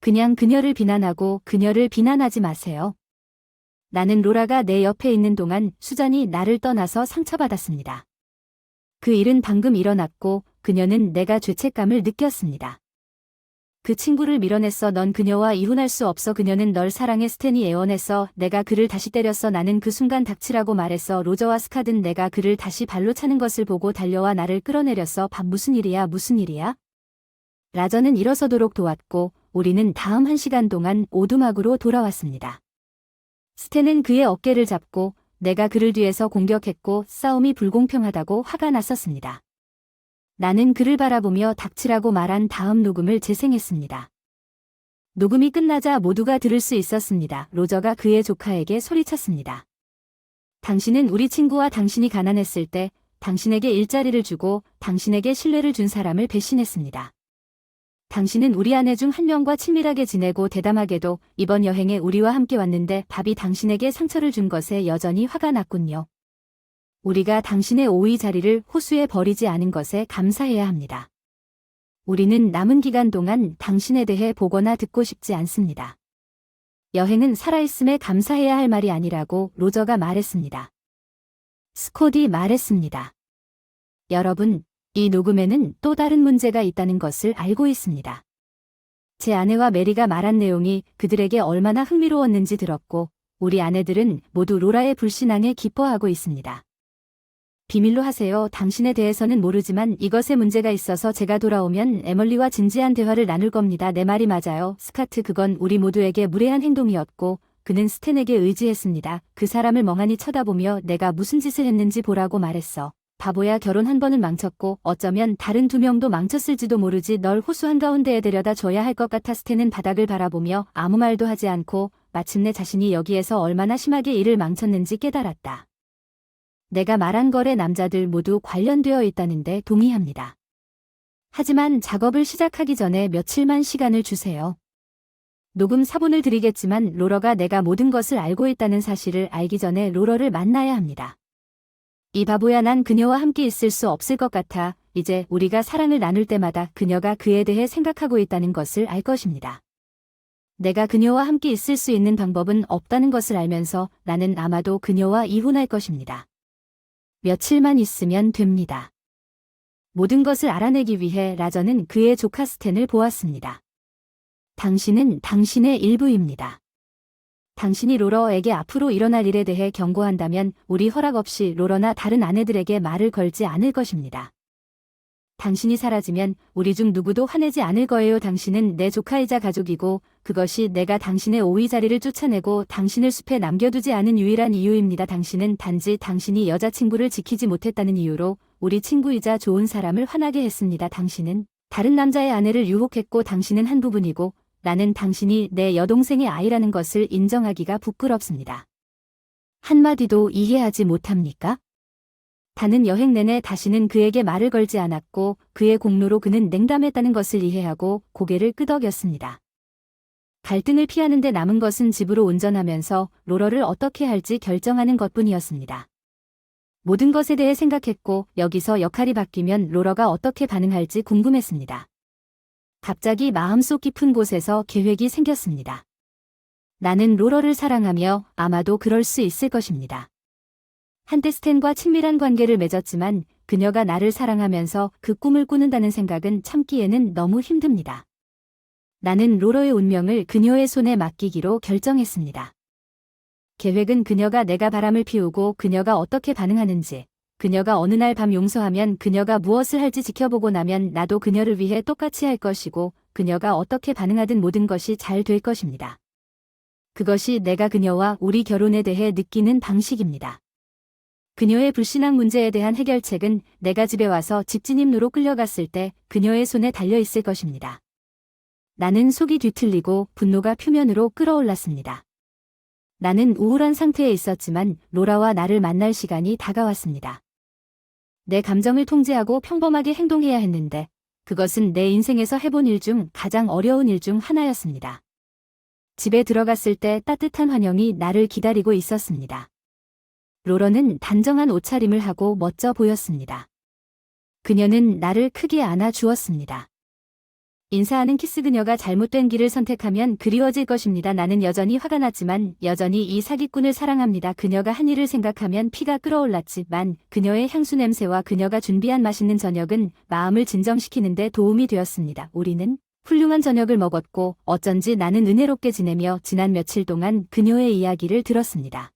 그냥 그녀를 비난하고 그녀를 비난하지 마세요. 나는 로라가 내 옆에 있는 동안 수잔이 나를 떠나서 상처받았습니다. 그 일은 방금 일어났고 그녀는 내가 죄책감을 느꼈습니다. 그 친구를 밀어냈어. 넌 그녀와 이혼할 수 없어. 그녀는 널 사랑해. 스탠이 애원했어. 내가 그를 다시 때렸어. 나는 그 순간 닥치라고 말했어. 로저와 스캇은 내가 그를 다시 발로 차는 것을 보고 달려와 나를 끌어내렸어. 밥 무슨 일이야? 무슨 일이야? 라저는 일어서도록 도왔고 우리는 다음 1시간 동안 오두막으로 돌아왔습니다. 스탠은 그의 어깨를 잡고 내가 그를 뒤에서 공격했고 싸움이 불공평하다고 화가 났었습니다. 나는 그를 바라보며 닥치라고 말한 다음 녹음을 재생했습니다. 녹음이 끝나자 모두가 들을 수 있었습니다. 로저가 그의 조카에게 소리쳤습니다. 당신은 우리 친구와 당신이 가난했을 때 당신에게 일자리를 주고 당신에게 신뢰를 준 사람을 배신했습니다. 당신은 우리 아내 중 한 명과 친밀하게 지내고 대담하게도 이번 여행에 우리와 함께 왔는데 밥이 당신에게 상처를 준 것에 여전히 화가 났군요. 우리가 당신의 오이 자리를 호수에 버리지 않은 것에 감사해야 합니다. 우리는 남은 기간 동안 당신에 대해 보거나 듣고 싶지 않습니다. 여행은 살아있음에 감사해야 할 말이 아니라고 로저가 말했습니다. 스코디 말했습니다. 여러분, 이 녹음에는 또 다른 문제가 있다는 것을 알고 있습니다. 제 아내와 메리가 말한 내용이 그들에게 얼마나 흥미로웠는지 들었고 우리 아내들은 모두 로라의 불신앙에 기뻐하고 있습니다. 비밀로 하세요. 당신에 대해서는 모르지만 이것에 문제가 있어서 제가 돌아오면 에멀리와 진지한 대화를 나눌 겁니다. 내 말이 맞아요. 스카트, 그건 우리 모두에게 무례한 행동이었고 그는 스탠에게 의지했습니다. 그 사람을 멍하니 쳐다보며 내가 무슨 짓을 했는지 보라고 말했어. 바보야, 결혼 한 번은 망쳤고 어쩌면 다른 2명도 망쳤을지도 모르지. 널 호수 한가운데에 데려다 줘야 할 것 같아. 스탠은 바닥을 바라보며 아무 말도 하지 않고 마침내 자신이 여기에서 얼마나 심하게 일을 망쳤는지 깨달았다. 내가 말한 걸에 남자들 모두 관련되어 있다는데 동의합니다. 하지만 작업을 시작하기 전에 며칠만 시간을 주세요. 녹음 사본을 드리겠지만 로러가 내가 모든 것을 알고 있다는 사실을 알기 전에 로러를 만나야 합니다. 이 바보야, 난 그녀와 함께 있을 수 없을 것 같아. 이제 우리가 사랑을 나눌 때마다 그녀가 그에 대해 생각하고 있다는 것을 알 것입니다. 내가 그녀와 함께 있을 수 있는 방법은 없다는 것을 알면서 나는 아마도 그녀와 이혼할 것입니다. 며칠만 있으면 됩니다. 모든 것을 알아내기 위해 라저는 그의 조카 스탠을 보았습니다. 당신은 당신의 일부입니다. 당신이 로러에게 앞으로 일어날 일에 대해 경고한다면 우리 허락 없이 로러나 다른 아내들에게 말을 걸지 않을 것입니다. 당신이 사라지면 우리 중 누구도 화내지 않을 거예요. 당신은 내 조카이자 가족이고 그것이 내가 당신의 오위 자리를 쫓아내고 당신을 숲에 남겨두지 않은 유일한 이유입니다. 당신은 단지 당신이 여자친구를 지키지 못했다는 이유로 우리 친구이자 좋은 사람을 화나게 했습니다. 당신은 다른 남자의 아내를 유혹했고 당신은 한 부분이고 나는 당신이 내 여동생의 아이라는 것을 인정하기가 부끄럽습니다. 한마디도 이해하지 못합니까? 다는 여행 내내 다시는 그에게 말을 걸지 않았고 그의 공로로 그는 냉담했다는 것을 이해하고 고개를 끄덕였습니다. 갈등을 피하는 데 남은 것은 집으로 운전하면서 로러를 어떻게 할지 결정하는 것뿐이었습니다. 모든 것에 대해 생각했고 여기서 역할이 바뀌면 로러가 어떻게 반응할지 궁금했습니다. 갑자기 마음속 깊은 곳에서 계획이 생겼습니다. 나는 로러를 사랑하며 아마도 그럴 수 있을 것입니다. 한때 스탠과 친밀한 관계를 맺었지만 그녀가 나를 사랑하면서 그 꿈을 꾸는다는 생각은 참기에는 너무 힘듭니다. 나는 로러의 운명을 그녀의 손에 맡기기로 결정했습니다. 계획은 그녀가 내가 바람을 피우고 그녀가 어떻게 반응하는지, 그녀가 어느 날 밤 용서하면 그녀가 무엇을 할지 지켜보고 나면 나도 그녀를 위해 똑같이 할 것이고 그녀가 어떻게 반응하든 모든 것이 잘 될 것입니다. 그것이 내가 그녀와 우리 결혼에 대해 느끼는 방식입니다. 그녀의 불신앙 문제에 대한 해결책은 내가 집에 와서 집진입로로 끌려갔을 때 그녀의 손에 달려 있을 것입니다. 나는 속이 뒤틀리고 분노가 표면으로 끌어올랐습니다. 나는 우울한 상태에 있었지만 로라와 나를 만날 시간이 다가왔습니다. 내 감정을 통제하고 평범하게 행동해야 했는데 그것은 내 인생에서 해본 일 중 가장 어려운 일 중 하나였습니다. 집에 들어갔을 때 따뜻한 환영이 나를 기다리고 있었습니다. 로러는 단정한 옷차림을 하고 멋져 보였습니다. 그녀는 나를 크게 안아 주었습니다. 인사하는 키스. 그녀가 잘못된 길을 선택하면 그리워질 것입니다. 나는 여전히 화가 났지만 여전히 이 사기꾼을 사랑합니다. 그녀가 한 일을 생각하면 피가 끓어올랐지만 그녀의 향수 냄새와 그녀가 준비한 맛있는 저녁은 마음을 진정시키는 데 도움이 되었습니다. 우리는 훌륭한 저녁을 먹었고 어쩐지 나는 은혜롭게 지내며 지난 며칠 동안 그녀의 이야기를 들었습니다.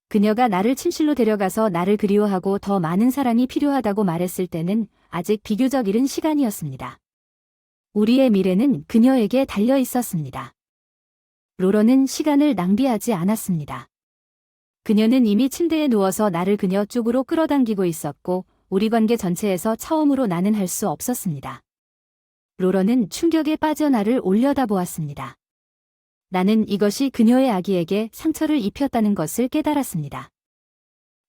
그녀가 나를 침실로 데려가서 나를 그리워하고 더 많은 사랑이 필요하다고 말했을 때는 아직 비교적 이른 시간이었습니다. 우리의 미래는 그녀에게 달려 있었습니다. 로러는 시간을 낭비하지 않았습니다. 그녀는 이미 침대에 누워서 나를 그녀 쪽으로 끌어당기고 있었고 우리 관계 전체에서 처음으로 나는 할 수 없었습니다. 로러는 충격에 빠져 나를 올려다보았습니다. 나는 이것이 그녀의 아기에게 상처를 입혔다는 것을 깨달았습니다.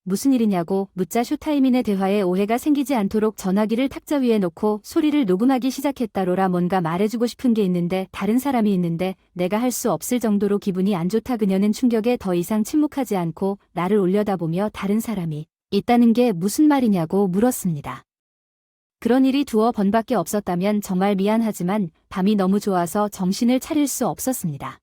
무슨 일이냐고 묻자 쇼타이민의 대화에 오해가 생기지 않도록 전화기를 탁자 위에 놓고 소리를 녹음하기 시작했다. 로라, 뭔가 말해주고 싶은 게 있는데 다른 사람이 있는데 내가 할 수 없을 정도로 기분이 안 좋다. 그녀는 충격에 더 이상 침묵하지 않고 나를 올려다보며 다른 사람이 있다는 게 무슨 말이냐고 물었습니다. 그런 일이 두어 번밖에 없었다면 정말 미안하지만 밤이 너무 좋아서 정신을 차릴 수 없었습니다.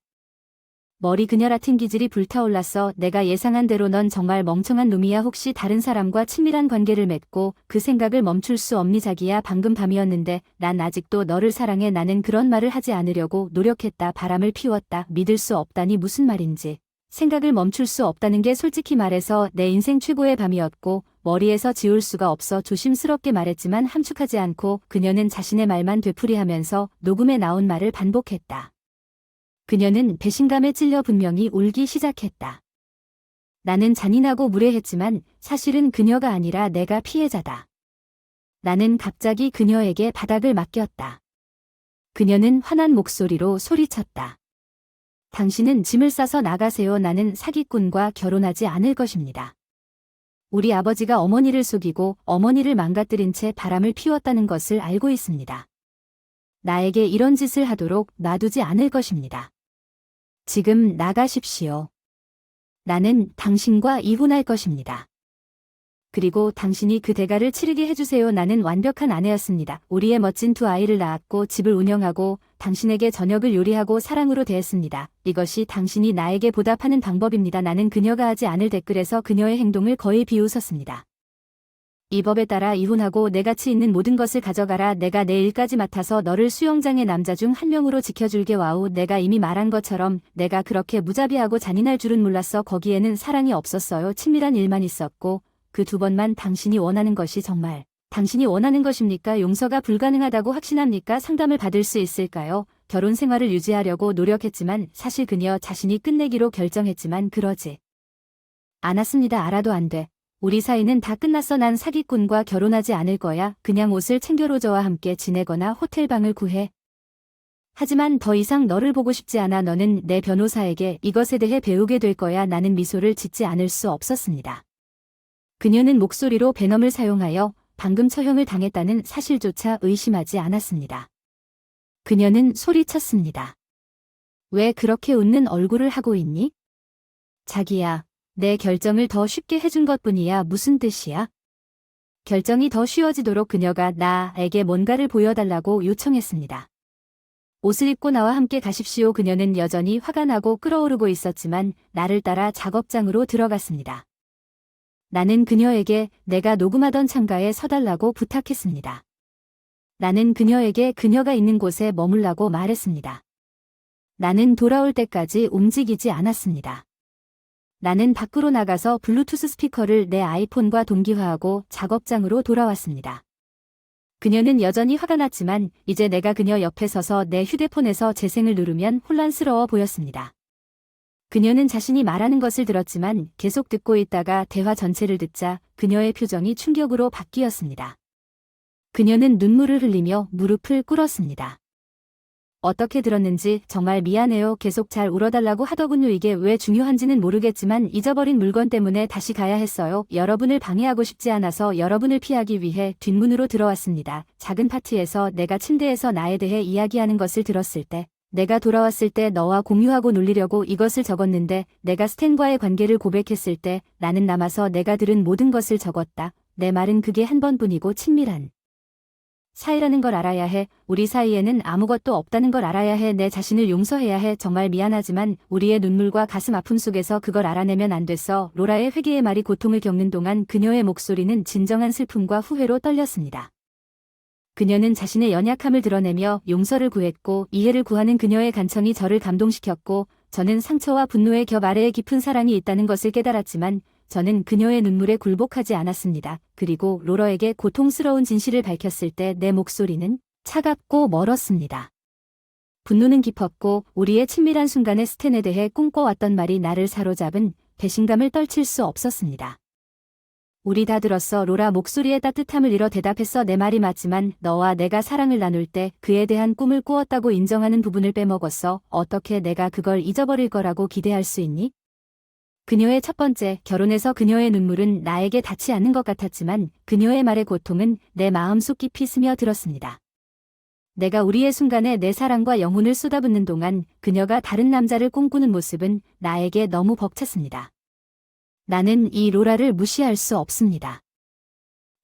머리 그녀같은 기질이 불타올랐어. 내가 예상한 대로 넌 정말 멍청한 놈이야. 혹시 다른 사람과 친밀한 관계를 맺고 그 생각을 멈출 수 없니? 자기야, 방금 밤이었는데 난 아직도 너를 사랑해. 나는 그런 말을 하지 않으려고 노력했다. 바람을 피웠다. 믿을 수 없다니 무슨 말인지. 생각을 멈출 수 없다는 게 솔직히 말해서 내 인생 최고의 밤이었고 머리에서 지울 수가 없어. 조심스럽게 말했지만 함축하지 않고 그녀는 자신의 말만 되풀이하면서 녹음에 나온 말을 반복했다. 그녀는 배신감에 찔려 분명히 울기 시작했다. 나는 잔인하고 무례했지만 사실은 그녀가 아니라 내가 피해자다. 나는 갑자기 그녀에게 바닥을 맡겼다. 그녀는 화난 목소리로 소리쳤다. 당신은 짐을 싸서 나가세요. 나는 사기꾼과 결혼하지 않을 것입니다. 우리 아버지가 어머니를 속이고 어머니를 망가뜨린 채 바람을 피웠다는 것을 알고 있습니다. 나에게 이런 짓을 하도록 놔두지 않을 것입니다. 지금 나가십시오. 나는 당신과 이혼할 것입니다. 그리고 당신이 그 대가를 치르게 해주세요. 나는 완벽한 아내였습니다. 우리의 멋진 두 아이를 낳았고 집을 운영하고 당신에게 저녁을 요리하고 사랑으로 대했습니다. 이것이 당신이 나에게 보답하는 방법입니다. 나는 그녀가 하지 않을 댓글에서 그녀의 행동을 거의 비웃었습니다. 이 법에 따라 이혼하고 내 가치 있는 모든 것을 가져가라. 내가 내 일까지 맡아서 너를 수영장의 남자 중 한 명으로 지켜줄게. 와우, 내가 이미 말한 것처럼 내가 그렇게 무자비하고 잔인할 줄은 몰랐어. 거기에는 사랑이 없었어요. 친밀한 일만 있었고 그 두 번만. 당신이 원하는 것이 정말 당신이 원하는 것입니까? 용서가 불가능하다고 확신합니까? 상담을 받을 수 있을까요? 결혼 생활을 유지하려고 노력했지만 사실 그녀 자신이 끝내기로 결정했지만 그러지 않았습니다. 알아도 안 돼. 우리 사이는 다 끝났어. 난 사기꾼과 결혼하지 않을 거야. 그냥 옷을 챙겨 로저와 함께 지내거나 호텔방을 구해. 하지만 더 이상 너를 보고 싶지 않아. 너는 내 변호사에게 이것에 대해 배우게 될 거야. 나는 미소를 짓지 않을 수 없었습니다. 그녀는 목소리로 배넘을 사용하여 방금 처형을 당했다는 사실조차 의심하지 않았습니다. 그녀는 소리쳤습니다. 왜 그렇게 웃는 얼굴을 하고 있니? 자기야, 내 결정을 더 쉽게 해준 것뿐이야. 무슨 뜻이야? 결정이 더 쉬워지도록 그녀가 나에게 뭔가를 보여달라고 요청했습니다. 옷을 입고 나와 함께 가십시오. 그녀는 여전히 화가 나고 끓어오르고 있었지만 나를 따라 작업장으로 들어갔습니다. 나는 그녀에게 내가 녹음하던 창가에 서달라고 부탁했습니다. 나는 그녀에게 그녀가 있는 곳에 머물라고 말했습니다. 나는 돌아올 때까지 움직이지 않았습니다. 나는 밖으로 나가서 블루투스 스피커를 내 아이폰과 동기화하고 작업장으로 돌아왔습니다. 그녀는 여전히 화가 났지만 이제 내가 그녀 옆에 서서 내 휴대폰에서 재생을 누르면 혼란스러워 보였습니다. 그녀는 자신이 말하는 것을 들었지만 계속 듣고 있다가 대화 전체를 듣자 그녀의 표정이 충격으로 바뀌었습니다. 그녀는 눈물을 흘리며 무릎을 꿇었습니다. 어떻게 들었는지 정말 미안해요. 계속 잘 울어달라고 하더군요. 이게 왜 중요한지는 모르겠지만 잊어버린 물건 때문에 다시 가야 했어요. 여러분을 방해하고 싶지 않아서 여러분을 피하기 위해 뒷문으로 들어왔습니다. 작은 파티에서 내가 침대에서 나에 대해 이야기하는 것을 들었을 때 내가 돌아왔을 때 너와 공유하고 놀리려고 이것을 적었는데 내가 스탠과의 관계를 고백했을 때 나는 남아서 내가 들은 모든 것을 적었다. 내 말은 그게 한 번뿐이고 친밀한 사이라는 걸 알아야 해. 우리 사이에는 아무것도 없다는 걸 알아야 해. 내 자신을 용서해야 해. 정말 미안하지만 우리의 눈물과 가슴 아픔 속에서 그걸 알아내면 안 됐어. 로라의 회개의 말이 고통을 겪는 동안 그녀의 목소리는 진정한 슬픔과 후회로 떨렸습니다. 그녀는 자신의 연약함을 드러내며 용서를 구했고 이해를 구하는 그녀의 간청이 저를 감동시켰고 저는 상처와 분노의 겹 아래에 깊은 사랑이 있다는 것을 깨달았지만 저는 그녀의 눈물에 굴복하지 않았습니다. 그리고 로러에게 고통스러운 진실을 밝혔을 때 내 목소리는 차갑고 멀었습니다. 분노는 깊었고 우리의 친밀한 순간의 스탠에 대해 꿈꿔왔던 말이 나를 사로잡은 배신감을 떨칠 수 없었습니다. 우리 다 들었어. 로라 목소리의 따뜻함을 잃어 대답했어. 내 말이 맞지만 너와 내가 사랑을 나눌 때 그에 대한 꿈을 꾸었다고 인정하는 부분을 빼먹었어. 어떻게 내가 그걸 잊어버릴 거라고 기대할 수 있니? 그녀의 첫 번째 결혼에서 그녀의 눈물은 나에게 닿지 않는 것 같았지만 그녀의 말의 고통은 내 마음속 깊이 스며들었습니다. 내가 우리의 순간에 내 사랑과 영혼을 쏟아붓는 동안 그녀가 다른 남자를 꿈꾸는 모습은 나에게 너무 벅찼습니다. 나는 이 로라를 무시할 수 없습니다.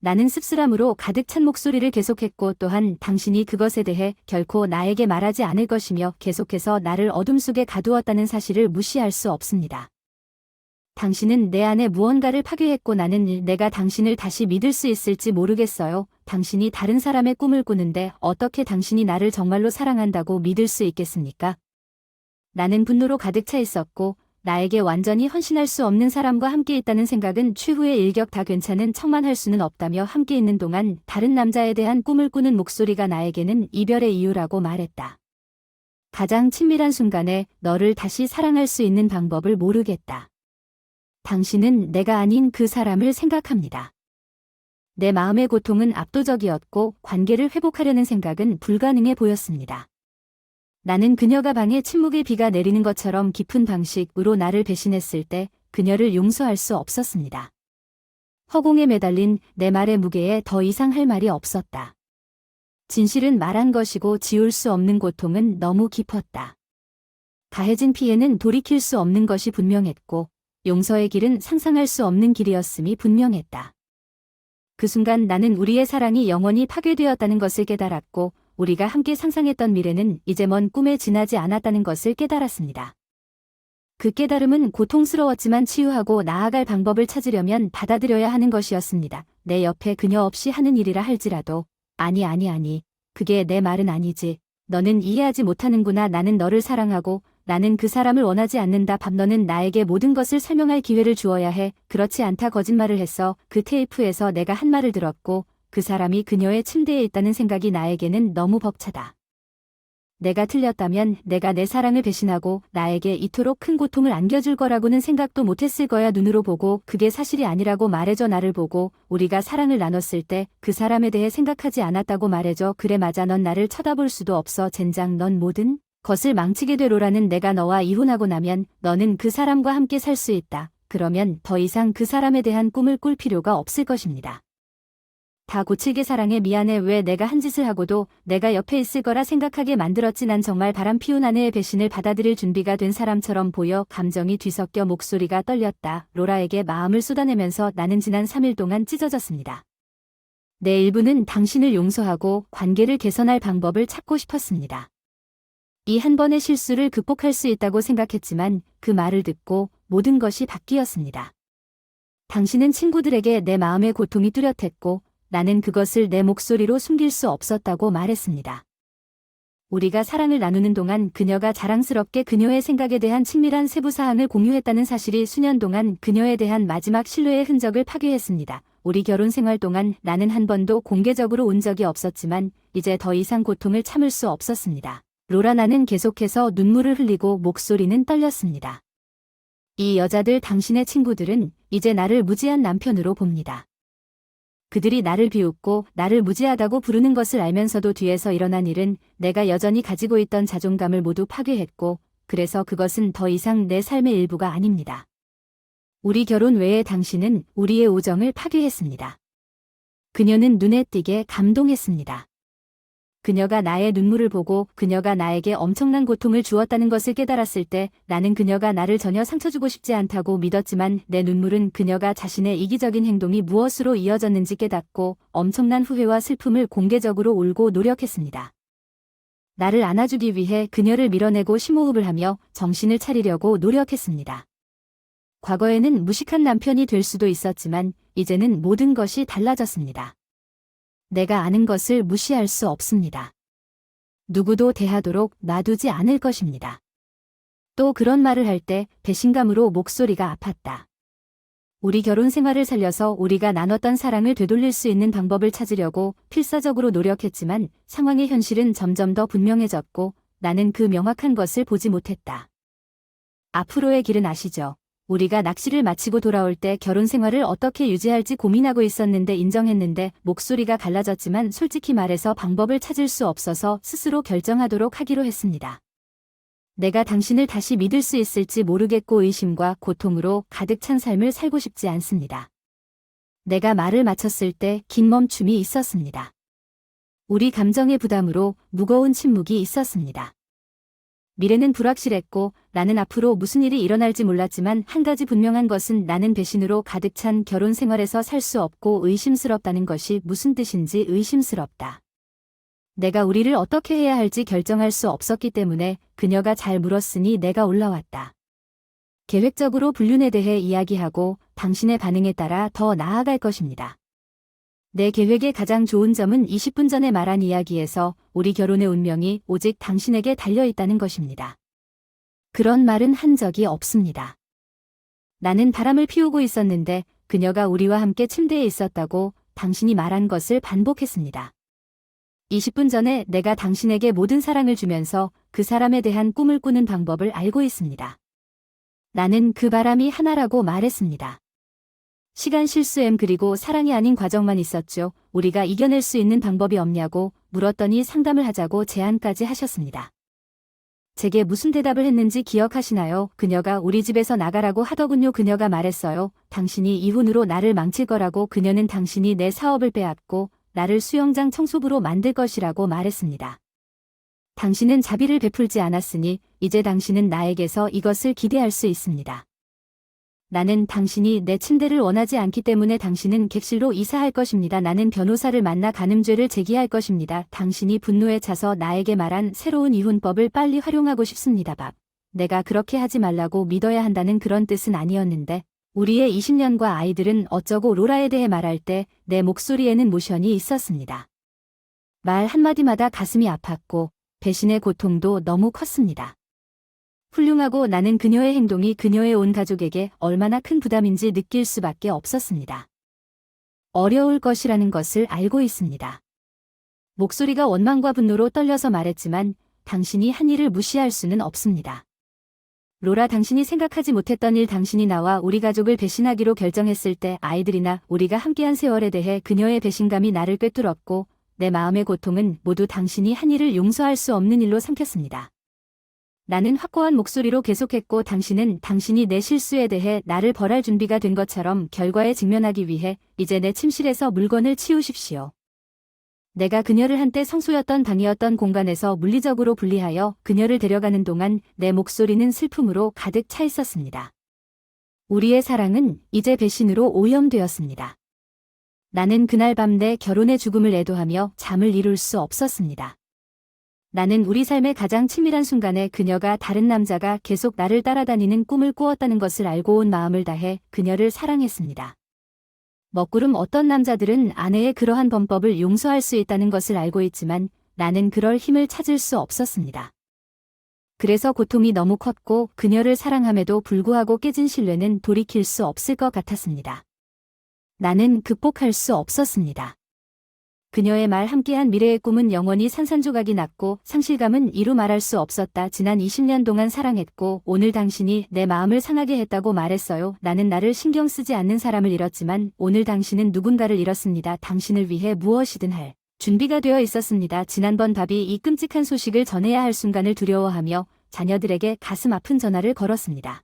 나는 씁쓸함으로 가득 찬 목소리를 계속했고 또한 당신이 그것에 대해 결코 나에게 말하지 않을 것이며 계속해서 나를 어둠 속에 가두었다는 사실을 무시할 수 없습니다. 당신은 내 안에 무언가를 파괴했고 나는 내가 당신을 다시 믿을 수 있을지 모르겠어요. 당신이 다른 사람의 꿈을 꾸는데 어떻게 당신이 나를 정말로 사랑한다고 믿을 수 있겠습니까? 나는 분노로 가득 차 있었고 나에게 완전히 헌신할 수 없는 사람과 함께 있다는 생각은 최후의 일격 다 괜찮은 척만 할 수는 없다며 함께 있는 동안 다른 남자에 대한 꿈을 꾸는 목소리가 나에게는 이별의 이유라고 말했다. 가장 친밀한 순간에 너를 다시 사랑할 수 있는 방법을 모르겠다. 당신은 내가 아닌 그 사람을 생각합니다. 내 마음의 고통은 압도적이었고 관계를 회복하려는 생각은 불가능해 보였습니다. 나는 그녀가 방에 침묵의 비가 내리는 것처럼 깊은 방식으로 나를 배신했을 때 그녀를 용서할 수 없었습니다. 허공에 매달린 내 말의 무게에 더 이상 할 말이 없었다. 진실은 말한 것이고 지울 수 없는 고통은 너무 깊었다. 가해진 피해는 돌이킬 수 없는 것이 분명했고 용서의 길은 상상할 수 없는 길이었음이 분명했다. 그 순간 나는 우리의 사랑이 영원히 파괴되었다는 것을 깨달았고 우리가 함께 상상했던 미래는 이제 먼 꿈에 지나지 않았다는 것을 깨달았습니다. 그 깨달음은 고통스러웠지만 치유하고 나아갈 방법을 찾으려면 받아들여야 하는 것이었습니다. 내 옆에 그녀 없이 하는 일이라 할지라도 아니. 그게 내 말은 아니지. 너는 이해하지 못하는구나. 나는 너를 사랑하고 나는 그 사람을 원하지 않는다. 너는 나에게 모든 것을 설명할 기회를 주어야 해. 그렇지 않다. 거짓말을 했어. 그 테이프에서 내가 한 말을 들었고 그 사람이 그녀의 침대에 있다는 생각이 나에게는 너무 벅차다. 내가 틀렸다면 내가 내 사랑을 배신하고 나에게 이토록 큰 고통을 안겨줄 거라고는 생각도 못했을 거야. 눈으로 보고 그게 사실이 아니라고 말해줘. 나를 보고 우리가 사랑을 나눴을 때 그 사람에 대해 생각하지 않았다고 말해줘. 그래 맞아. 넌 나를 쳐다볼 수도 없어. 젠장. 넌 모든 것을 망치게 되로라는 내가 너와 이혼하고 나면 너는 그 사람과 함께 살 수 있다. 그러면 더 이상 그 사람에 대한 꿈을 꿀 필요가 없을 것입니다. 다 고칠게 사랑해. 미안해. 왜 내가 한 짓을 하고도 내가 옆에 있을 거라 생각하게 만들었지. 난 정말 바람 피운 아내의 배신을 받아들일 준비가 된 사람처럼 보여 감정이 뒤섞여 목소리가 떨렸다. 로라에게 마음을 쏟아내면서 나는 지난 3일 동안 찢어졌습니다. 내 일부는 당신을 용서하고 관계를 개선할 방법을 찾고 싶었습니다. 이 한 번의 실수를 극복할 수 있다고 생각했지만 그 말을 듣고 모든 것이 바뀌었습니다. 당신은 친구들에게 내 마음의 고통이 뚜렷했고 나는 그것을 내 목소리로 숨길 수 없었다고 말했습니다. 우리가 사랑을 나누는 동안 그녀가 자랑스럽게 그녀의 생각에 대한 친밀한 세부 사항을 공유했다는 사실이 수년 동안 그녀에 대한 마지막 신뢰의 흔적을 파괴했습니다. 우리 결혼 생활 동안 나는 한 번도 공개적으로 온 적이 없었지만 이제 더 이상 고통을 참을 수 없었습니다. 로라. 나는 계속해서 눈물을 흘리고 목소리는 떨렸습니다. 이 여자들 당신의 친구들은 이제 나를 무지한 남편으로 봅니다. 그들이 나를 비웃고 나를 무지하다고 부르는 것을 알면서도 뒤에서 일어난 일은 내가 여전히 가지고 있던 자존감을 모두 파괴했고 그래서 그것은 더 이상 내 삶의 일부가 아닙니다. 우리 결혼 외에 당신은 우리의 우정을 파괴했습니다. 그녀는 눈에 띄게 감동했습니다. 그녀가 나의 눈물을 보고 그녀가 나에게 엄청난 고통을 주었다는 것을 깨달았을 때 나는 그녀가 나를 전혀 상처 주고 싶지 않다고 믿었지만 내 눈물은 그녀가 자신의 이기적인 행동이 무엇으로 이어졌는지 깨닫고 엄청난 후회와 슬픔을 공개적으로 울고 노력했습니다. 나를 안아주기 위해 그녀를 밀어내고 심호흡을 하며 정신을 차리려고 노력했습니다. 과거에는 무식한 남편이 될 수도 있었지만 이제는 모든 것이 달라졌습니다. 내가 아는 것을 무시할 수 없습니다. 누구도 대하도록 놔두지 않을 것입니다. 또 그런 말을 할 때 배신감으로 목소리가 아팠다. 우리 결혼 생활을 살려서 우리가 나눴던 사랑을 되돌릴 수 있는 방법을 찾으려고 필사적으로 노력했지만 상황의 현실은 점점 더 분명해졌고 나는 그 명확한 것을 보지 못했다. 앞으로의 길은 아시죠? 우리가 낚시를 마치고 돌아올 때 결혼 생활을 어떻게 유지할지 고민하고 있었는데 인정했는데 목소리가 갈라졌지만 솔직히 말해서 방법을 찾을 수 없어서 스스로 결정하도록 하기로 했습니다. 내가 당신을 다시 믿을 수 있을지 모르겠고 의심과 고통으로 가득 찬 삶을 살고 싶지 않습니다. 내가 말을 마쳤을 때 긴 멈춤이 있었습니다. 우리 감정의 부담으로 무거운 침묵이 있었습니다. 미래는 불확실했고 나는 앞으로 무슨 일이 일어날지 몰랐지만 한 가지 분명한 것은 나는 배신으로 가득 찬 결혼 생활에서 살 수 없고 의심스럽다는 것이 무슨 뜻인지 의심스럽다. 내가 우리를 어떻게 해야 할지 결정할 수 없었기 때문에 그녀가 잘 물었으니 내가 올라왔다. 계획적으로 불륜에 대해 이야기하고 당신의 반응에 따라 더 나아갈 것입니다. 내 계획의 가장 좋은 점은 20분 전에 말한 이야기에서 우리 결혼의 운명이 오직 당신에게 달려있다는 것입니다. 그런 말은 한 적이 없습니다. 나는 바람을 피우고 있었는데 그녀가 우리와 함께 침대에 있었다고 당신이 말한 것을 반복했습니다. 20분 전에 내가 당신에게 모든 사랑을 주면서 그 사람에 대한 꿈을 꾸는 방법을 알고 있습니다. 나는 그 바람이 하나라고 말했습니다. 시간 실수엠 그리고 사랑이 아닌 과정만 있었죠. 우리가 이겨낼 수 있는 방법이 없냐고 물었더니 상담을 하자고 제안까지 하셨습니다. 제게 무슨 대답을 했는지 기억하시나요? 그녀가 우리 집에서 나가라고 하더군요. 그녀가 말했어요. 당신이 이혼으로 나를 망칠 거라고. 그녀는 당신이 내 사업을 빼앗고 나를 수영장 청소부로 만들 것이라고 말했습니다. 당신은 자비를 베풀지 않았으니 이제 당신은 나에게서 이것을 기대할 수 있습니다. 나는 당신이 내 침대를 원하지 않기 때문에 당신은 객실로 이사할 것입니다. 나는 변호사를 만나 간음죄를 제기할 것입니다. 당신이 분노에 차서 나에게 말한 새로운 이혼법을 빨리 활용하고 싶습니다. 내가 그렇게 하지 말라고 믿어야 한다는 그런 뜻은 아니었는데 우리의 20년과 아이들은 어쩌고 로라에 대해 말할 때 내 목소리에는 모션이 있었습니다. 말 한마디마다 가슴이 아팠고 배신의 고통도 너무 컸습니다. 훌륭하고 나는 그녀의 행동이 그녀의 온 가족에게 얼마나 큰 부담인지 느낄 수밖에 없었습니다. 어려울 것이라는 것을 알고 있습니다. 목소리가 원망과 분노로 떨려서 말했지만 당신이 한 일을 무시할 수는 없습니다. 로라, 당신이 생각하지 못했던 일, 당신이 나와 우리 가족을 배신하기로 결정했을 때 아이들이나 우리가 함께한 세월에 대해 그녀의 배신감이 나를 꿰뚫었고 내 마음의 고통은 모두 당신이 한 일을 용서할 수 없는 일로 삼켰습니다. 나는 확고한 목소리로 계속했고 당신은 당신이 내 실수에 대해 나를 벌할 준비가 된 것처럼 결과에 직면하기 위해 이제 내 침실에서 물건을 치우십시오. 내가 그녀를 한때 성소였던 방이었던 공간에서 물리적으로 분리하여 그녀를 데려가는 동안 내 목소리는 슬픔으로 가득 차 있었습니다. 우리의 사랑은 이제 배신으로 오염되었습니다. 나는 그날 밤 내 결혼의 죽음을 애도하며 잠을 이룰 수 없었습니다. 나는 우리 삶의 가장 친밀한 순간에 그녀가 다른 남자가 계속 나를 따라다니는 꿈을 꾸었다는 것을 알고 온 마음을 다해 그녀를 사랑했습니다. 먹구름 어떤 남자들은 아내의 그러한 범법을 용서할 수 있다는 것을 알고 있지만 나는 그럴 힘을 찾을 수 없었습니다. 그래서 고통이 너무 컸고 그녀를 사랑함에도 불구하고 깨진 신뢰는 돌이킬 수 없을 것 같았습니다. 나는 극복할 수 없었습니다. 그녀의 말 함께한 미래의 꿈은 영원히 산산조각이 났고 상실감은 이루 말할 수 없었다. 지난 20년 동안 사랑했고 오늘 당신이 내 마음을 상하게 했다고 말했어요. 나는 나를 신경 쓰지 않는 사람을 잃었지만 오늘 당신은 누군가를 잃었습니다. 당신을 위해 무엇이든 할 준비가 되어 있었습니다. 지난번 밥이 이 끔찍한 소식을 전해야 할 순간을 두려워하며 자녀들에게 가슴 아픈 전화를 걸었습니다.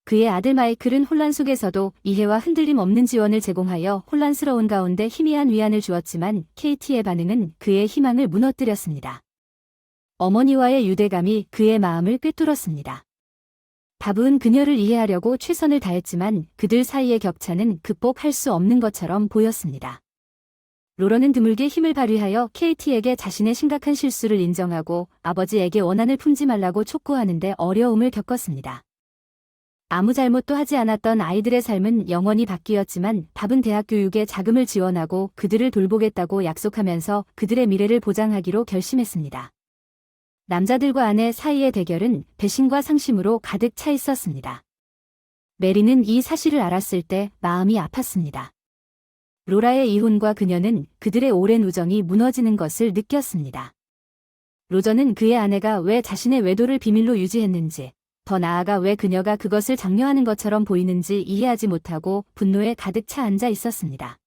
그의 아들 마이클은 혼란 속에서도 이해와 흔들림 없는 지원을 제공하여 혼란스러운 가운데 희미한 위안을 주었지만 KT의 반응은 그의 희망을 무너뜨렸습니다. 어머니와의 유대감이 그의 마음을 꿰뚫었습니다. 밥은 그녀를 이해하려고 최선을 다했지만 그들 사이의 격차는 극복할 수 없는 것처럼 보였습니다. 로런은 드물게 힘을 발휘하여 KT에게 자신의 심각한 실수를 인정하고 아버지에게 원한을 품지 말라고 촉구하는데 어려움을 겪었습니다. 아무 잘못도 하지 않았던 아이들의 삶은 영원히 바뀌었지만 밥은 대학 교육에 자금을 지원하고 그들을 돌보겠다고 약속하면서 그들의 미래를 보장하기로 결심했습니다. 남자들과 아내 사이의 대결은 배신과 상심으로 가득 차 있었습니다. 메리는 이 사실을 알았을 때 마음이 아팠습니다. 로라의 이혼과 그녀는 그들의 오랜 우정이 무너지는 것을 느꼈습니다. 로저는 그의 아내가 왜 자신의 외도를 비밀로 유지했는지, 더 나아가 왜 그녀가 그것을 장려하는 것처럼 보이는지 이해하지 못하고 분노에 가득 차 앉아 있었습니다.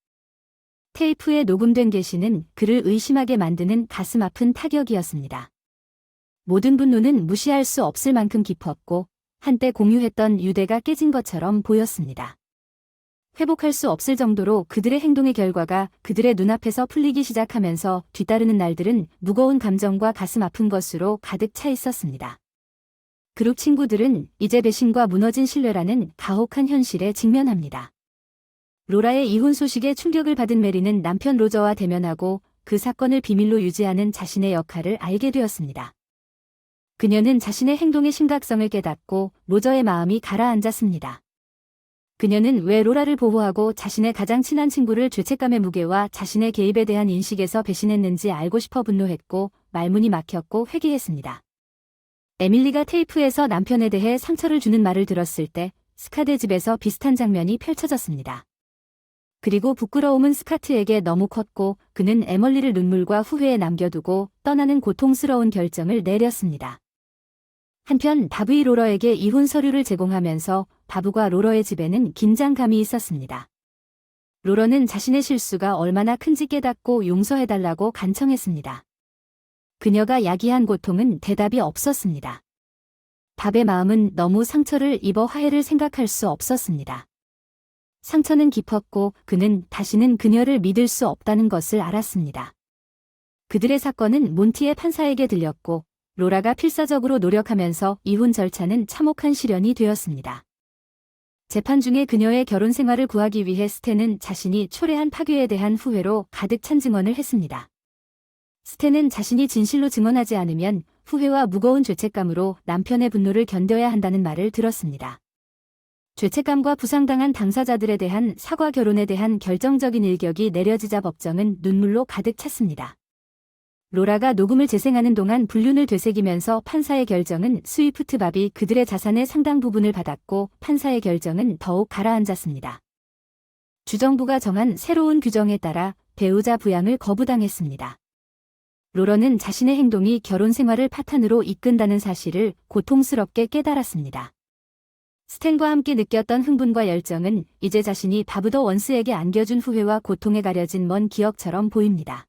테이프에 녹음된 게시는 그를 의심하게 만드는 가슴 아픈 타격이었습니다. 모든 분노는 무시할 수 없을 만큼 깊었고 한때 공유했던 유대가 깨진 것처럼 보였습니다. 회복할 수 없을 정도로 그들의 행동의 결과가 그들의 눈앞에서 풀리기 시작하면서 뒤따르는 날들은 무거운 감정과 가슴 아픈 것으로 가득 차 있었습니다. 그룹 친구들은 이제 배신과 무너진 신뢰라는 가혹한 현실에 직면합니다. 로라의 이혼 소식에 충격을 받은 메리는 남편 로저와 대면하고 그 사건을 비밀로 유지하는 자신의 역할을 알게 되었습니다. 그녀는 자신의 행동의 심각성을 깨닫고 로저의 마음이 가라앉았습니다. 그녀는 왜 로라를 보호하고 자신의 가장 친한 친구를 죄책감의 무게와 자신의 개입에 대한 인식에서 배신했는지 알고 싶어 분노했고 말문이 막혔고 회개했습니다. 에밀리가 테이프에서 남편에 대해 상처를 주는 말을 들었을 때 스카드 집에서 비슷한 장면이 펼쳐졌습니다. 그리고 부끄러움은 스카트에게 너무 컸고 그는 에멀리를 눈물과 후회에 남겨두고 떠나는 고통스러운 결정을 내렸습니다. 한편 바브이 로러에게 이혼 서류를 제공하면서 바브과 로러의 집에는 긴장감이 있었습니다. 로러는 자신의 실수가 얼마나 큰지 깨닫고 용서해달라고 간청했습니다. 그녀가 야기한 고통은 대답이 없었습니다. 밥의 마음은 너무 상처를 입어 화해를 생각할 수 없었습니다. 상처는 깊었고 그는 다시는 그녀를 믿을 수 없다는 것을 알았습니다. 그들의 사건은 몬티의 판사에게 들렸고 로라가 필사적으로 노력하면서 이혼 절차는 참혹한 시련이 되었습니다. 재판 중에 그녀의 결혼 생활을 구하기 위해 스탠은 자신이 초래한 파괴에 대한 후회로 가득 찬 증언을 했습니다. 스탠은 자신이 진실로 증언하지 않으면 후회와 무거운 죄책감으로 남편의 분노를 견뎌야 한다는 말을 들었습니다. 죄책감과 부상당한 당사자들에 대한 사과 결혼에 대한 결정적인 일격이 내려지자 법정은 눈물로 가득 찼습니다. 로라가 녹음을 재생하는 동안 불륜을 되새기면서 판사의 결정은 스위프트 밥이 그들의 자산의 상당 부분을 받았고 판사의 결정은 더욱 가라앉았습니다. 주정부가 정한 새로운 규정에 따라 배우자 부양을 거부당했습니다. 로러는 자신의 행동이 결혼 생활을 파탄으로 이끈다는 사실을 고통스럽게 깨달았습니다. 스탠과 함께 느꼈던 흥분과 열정은 이제 자신이 바브더 원스에게 안겨준 후회와 고통에 가려진 먼 기억처럼 보입니다.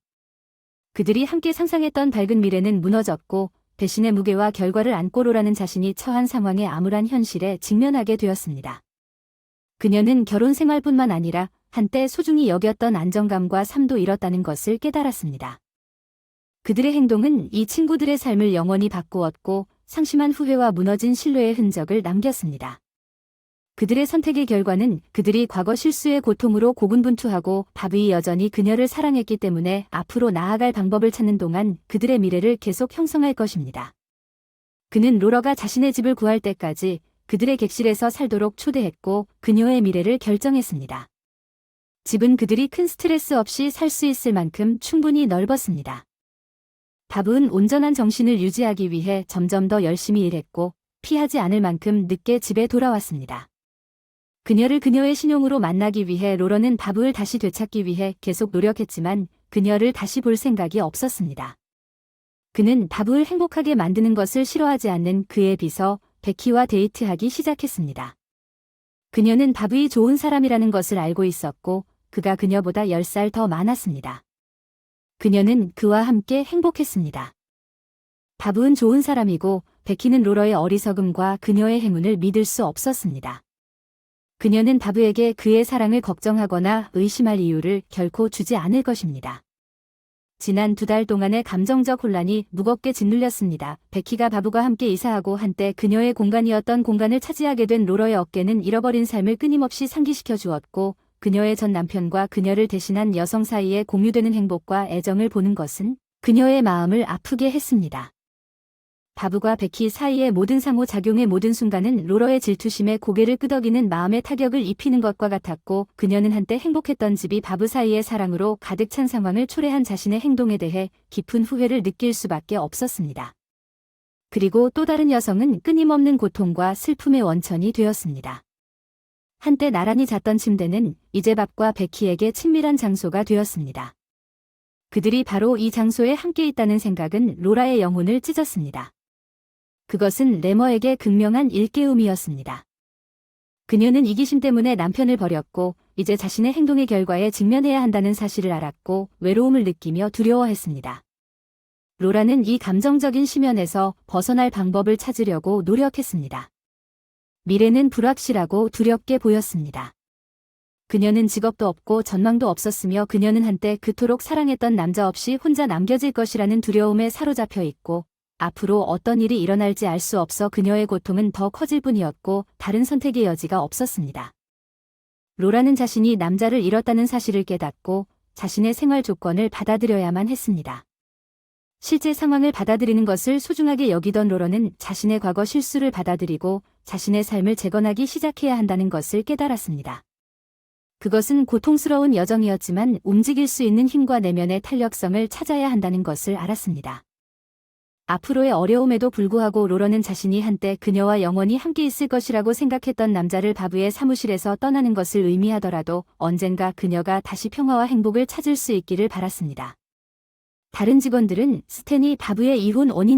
그들이 함께 상상했던 밝은 미래는 무너졌고 배신의 무게와 결과를 안고 로라는 자신이 처한 상황의 암울한 현실에 직면하게 되었습니다. 그녀는 결혼 생활뿐만 아니라 한때 소중히 여겼던 안정감과 삶도 잃었다는 것을 깨달았습니다. 그들의 행동은 이 친구들의 삶을 영원히 바꾸었고 상심한 후회와 무너진 신뢰의 흔적을 남겼습니다. 그들의 선택의 결과는 그들이 과거 실수의 고통으로 고군분투하고 바브이 여전히 그녀를 사랑했기 때문에 앞으로 나아갈 방법을 찾는 동안 그들의 미래를 계속 형성할 것입니다. 그는 로러가 자신의 집을 구할 때까지 그들의 객실에서 살도록 초대했고 그녀의 미래를 결정했습니다. 집은 그들이 큰 스트레스 없이 살 수 있을 만큼 충분히 넓었습니다. 바브는 온전한 정신을 유지하기 위해 점점 더 열심히 일했고 피하지 않을 만큼 늦게 집에 돌아왔습니다. 그녀를 그녀의 신용으로 만나기 위해 로러는 바브를 다시 되찾기 위해 계속 노력했지만 그녀를 다시 볼 생각이 없었습니다. 그는 바브를 행복하게 만드는 것을 싫어하지 않는 그의 비서 베키와 데이트하기 시작했습니다. 그녀는 바브이 좋은 사람이라는 것을 알고 있었고 그가 그녀보다 10살 더 많았습니다. 그녀는 그와 함께 행복했습니다. 바브는 좋은 사람이고 베키는 로러의 어리석음과 그녀의 행운을 믿을 수 없었습니다. 그녀는 바브에게 그의 사랑을 걱정하거나 의심할 이유를 결코 주지 않을 것입니다. 지난 2달 동안의 감정적 혼란이 무겁게 짓눌렸습니다. 베키가 바브와 함께 이사하고 한때 그녀의 공간이었던 공간을 차지하게 된 로러의 어깨는 잃어버린 삶을 끊임없이 상기시켜 주었고 그녀의 전 남편과 그녀를 대신한 여성 사이에 공유되는 행복과 애정을 보는 것은 그녀의 마음을 아프게 했습니다. 바브과 베키 사이의 모든 상호작용의 모든 순간은 로러의 질투심에 고개를 끄덕이는 마음의 타격을 입히는 것과 같았고 그녀는 한때 행복했던 집이 바브 사이의 사랑으로 가득 찬 상황을 초래한 자신의 행동에 대해 깊은 후회를 느낄 수밖에 없었습니다. 그리고 또 다른 여성은 끊임없는 고통과 슬픔의 원천이 되었습니다. 한때 나란히 잤던 침대는 이제 밥과 베키에게 친밀한 장소가 되었습니다. 그들이 바로 이 장소에 함께 있다는 생각은 로라의 영혼을 찢었습니다. 그것은 레머에게 극명한 일깨움이었습니다. 그녀는 이기심 때문에 남편을 버렸고 이제 자신의 행동의 결과에 직면해야 한다는 사실을 알았고 외로움을 느끼며 두려워했습니다. 로라는 이 감정적인 심연에서 벗어날 방법을 찾으려고 노력했습니다. 미래는 불확실하고 두렵게 보였습니다. 그녀는 직업도 없고 전망도 없었으며 그녀는 한때 그토록 사랑했던 남자 없이 혼자 남겨질 것이라는 두려움에 사로잡혀 있고 앞으로 어떤 일이 일어날지 알 수 없어 그녀의 고통은 더 커질 뿐이었고 다른 선택의 여지가 없었습니다. 로라는 자신이 남자를 잃었다는 사실을 깨닫고 자신의 생활 조건을 받아들여야만 했습니다. 실제 상황을 받아들이는 것을 소중하게 여기던 로라는 자신의 과거 실수를 받아들이고 자신의 삶을 재건하기 시작해야 한다는 것을 깨달았습니다. 그것은 고통스러운 여정이었지만 움직일 수 있는 힘과 내면의 탄력성을 찾아야 한다는 것을 알았습니다. 앞으로의 어려움에도 불구하고 로런은 자신이 한때 그녀와 영원히 함께 있을 것이라고 생각했던 남자를 바브의 사무실에서 떠나는 것을 의미하더라도 언젠가 그녀가 다시 평화와 행복을 찾을 수 있기를 바랐습니다. 다른 직원들은 스탠이 바브의 이혼 원인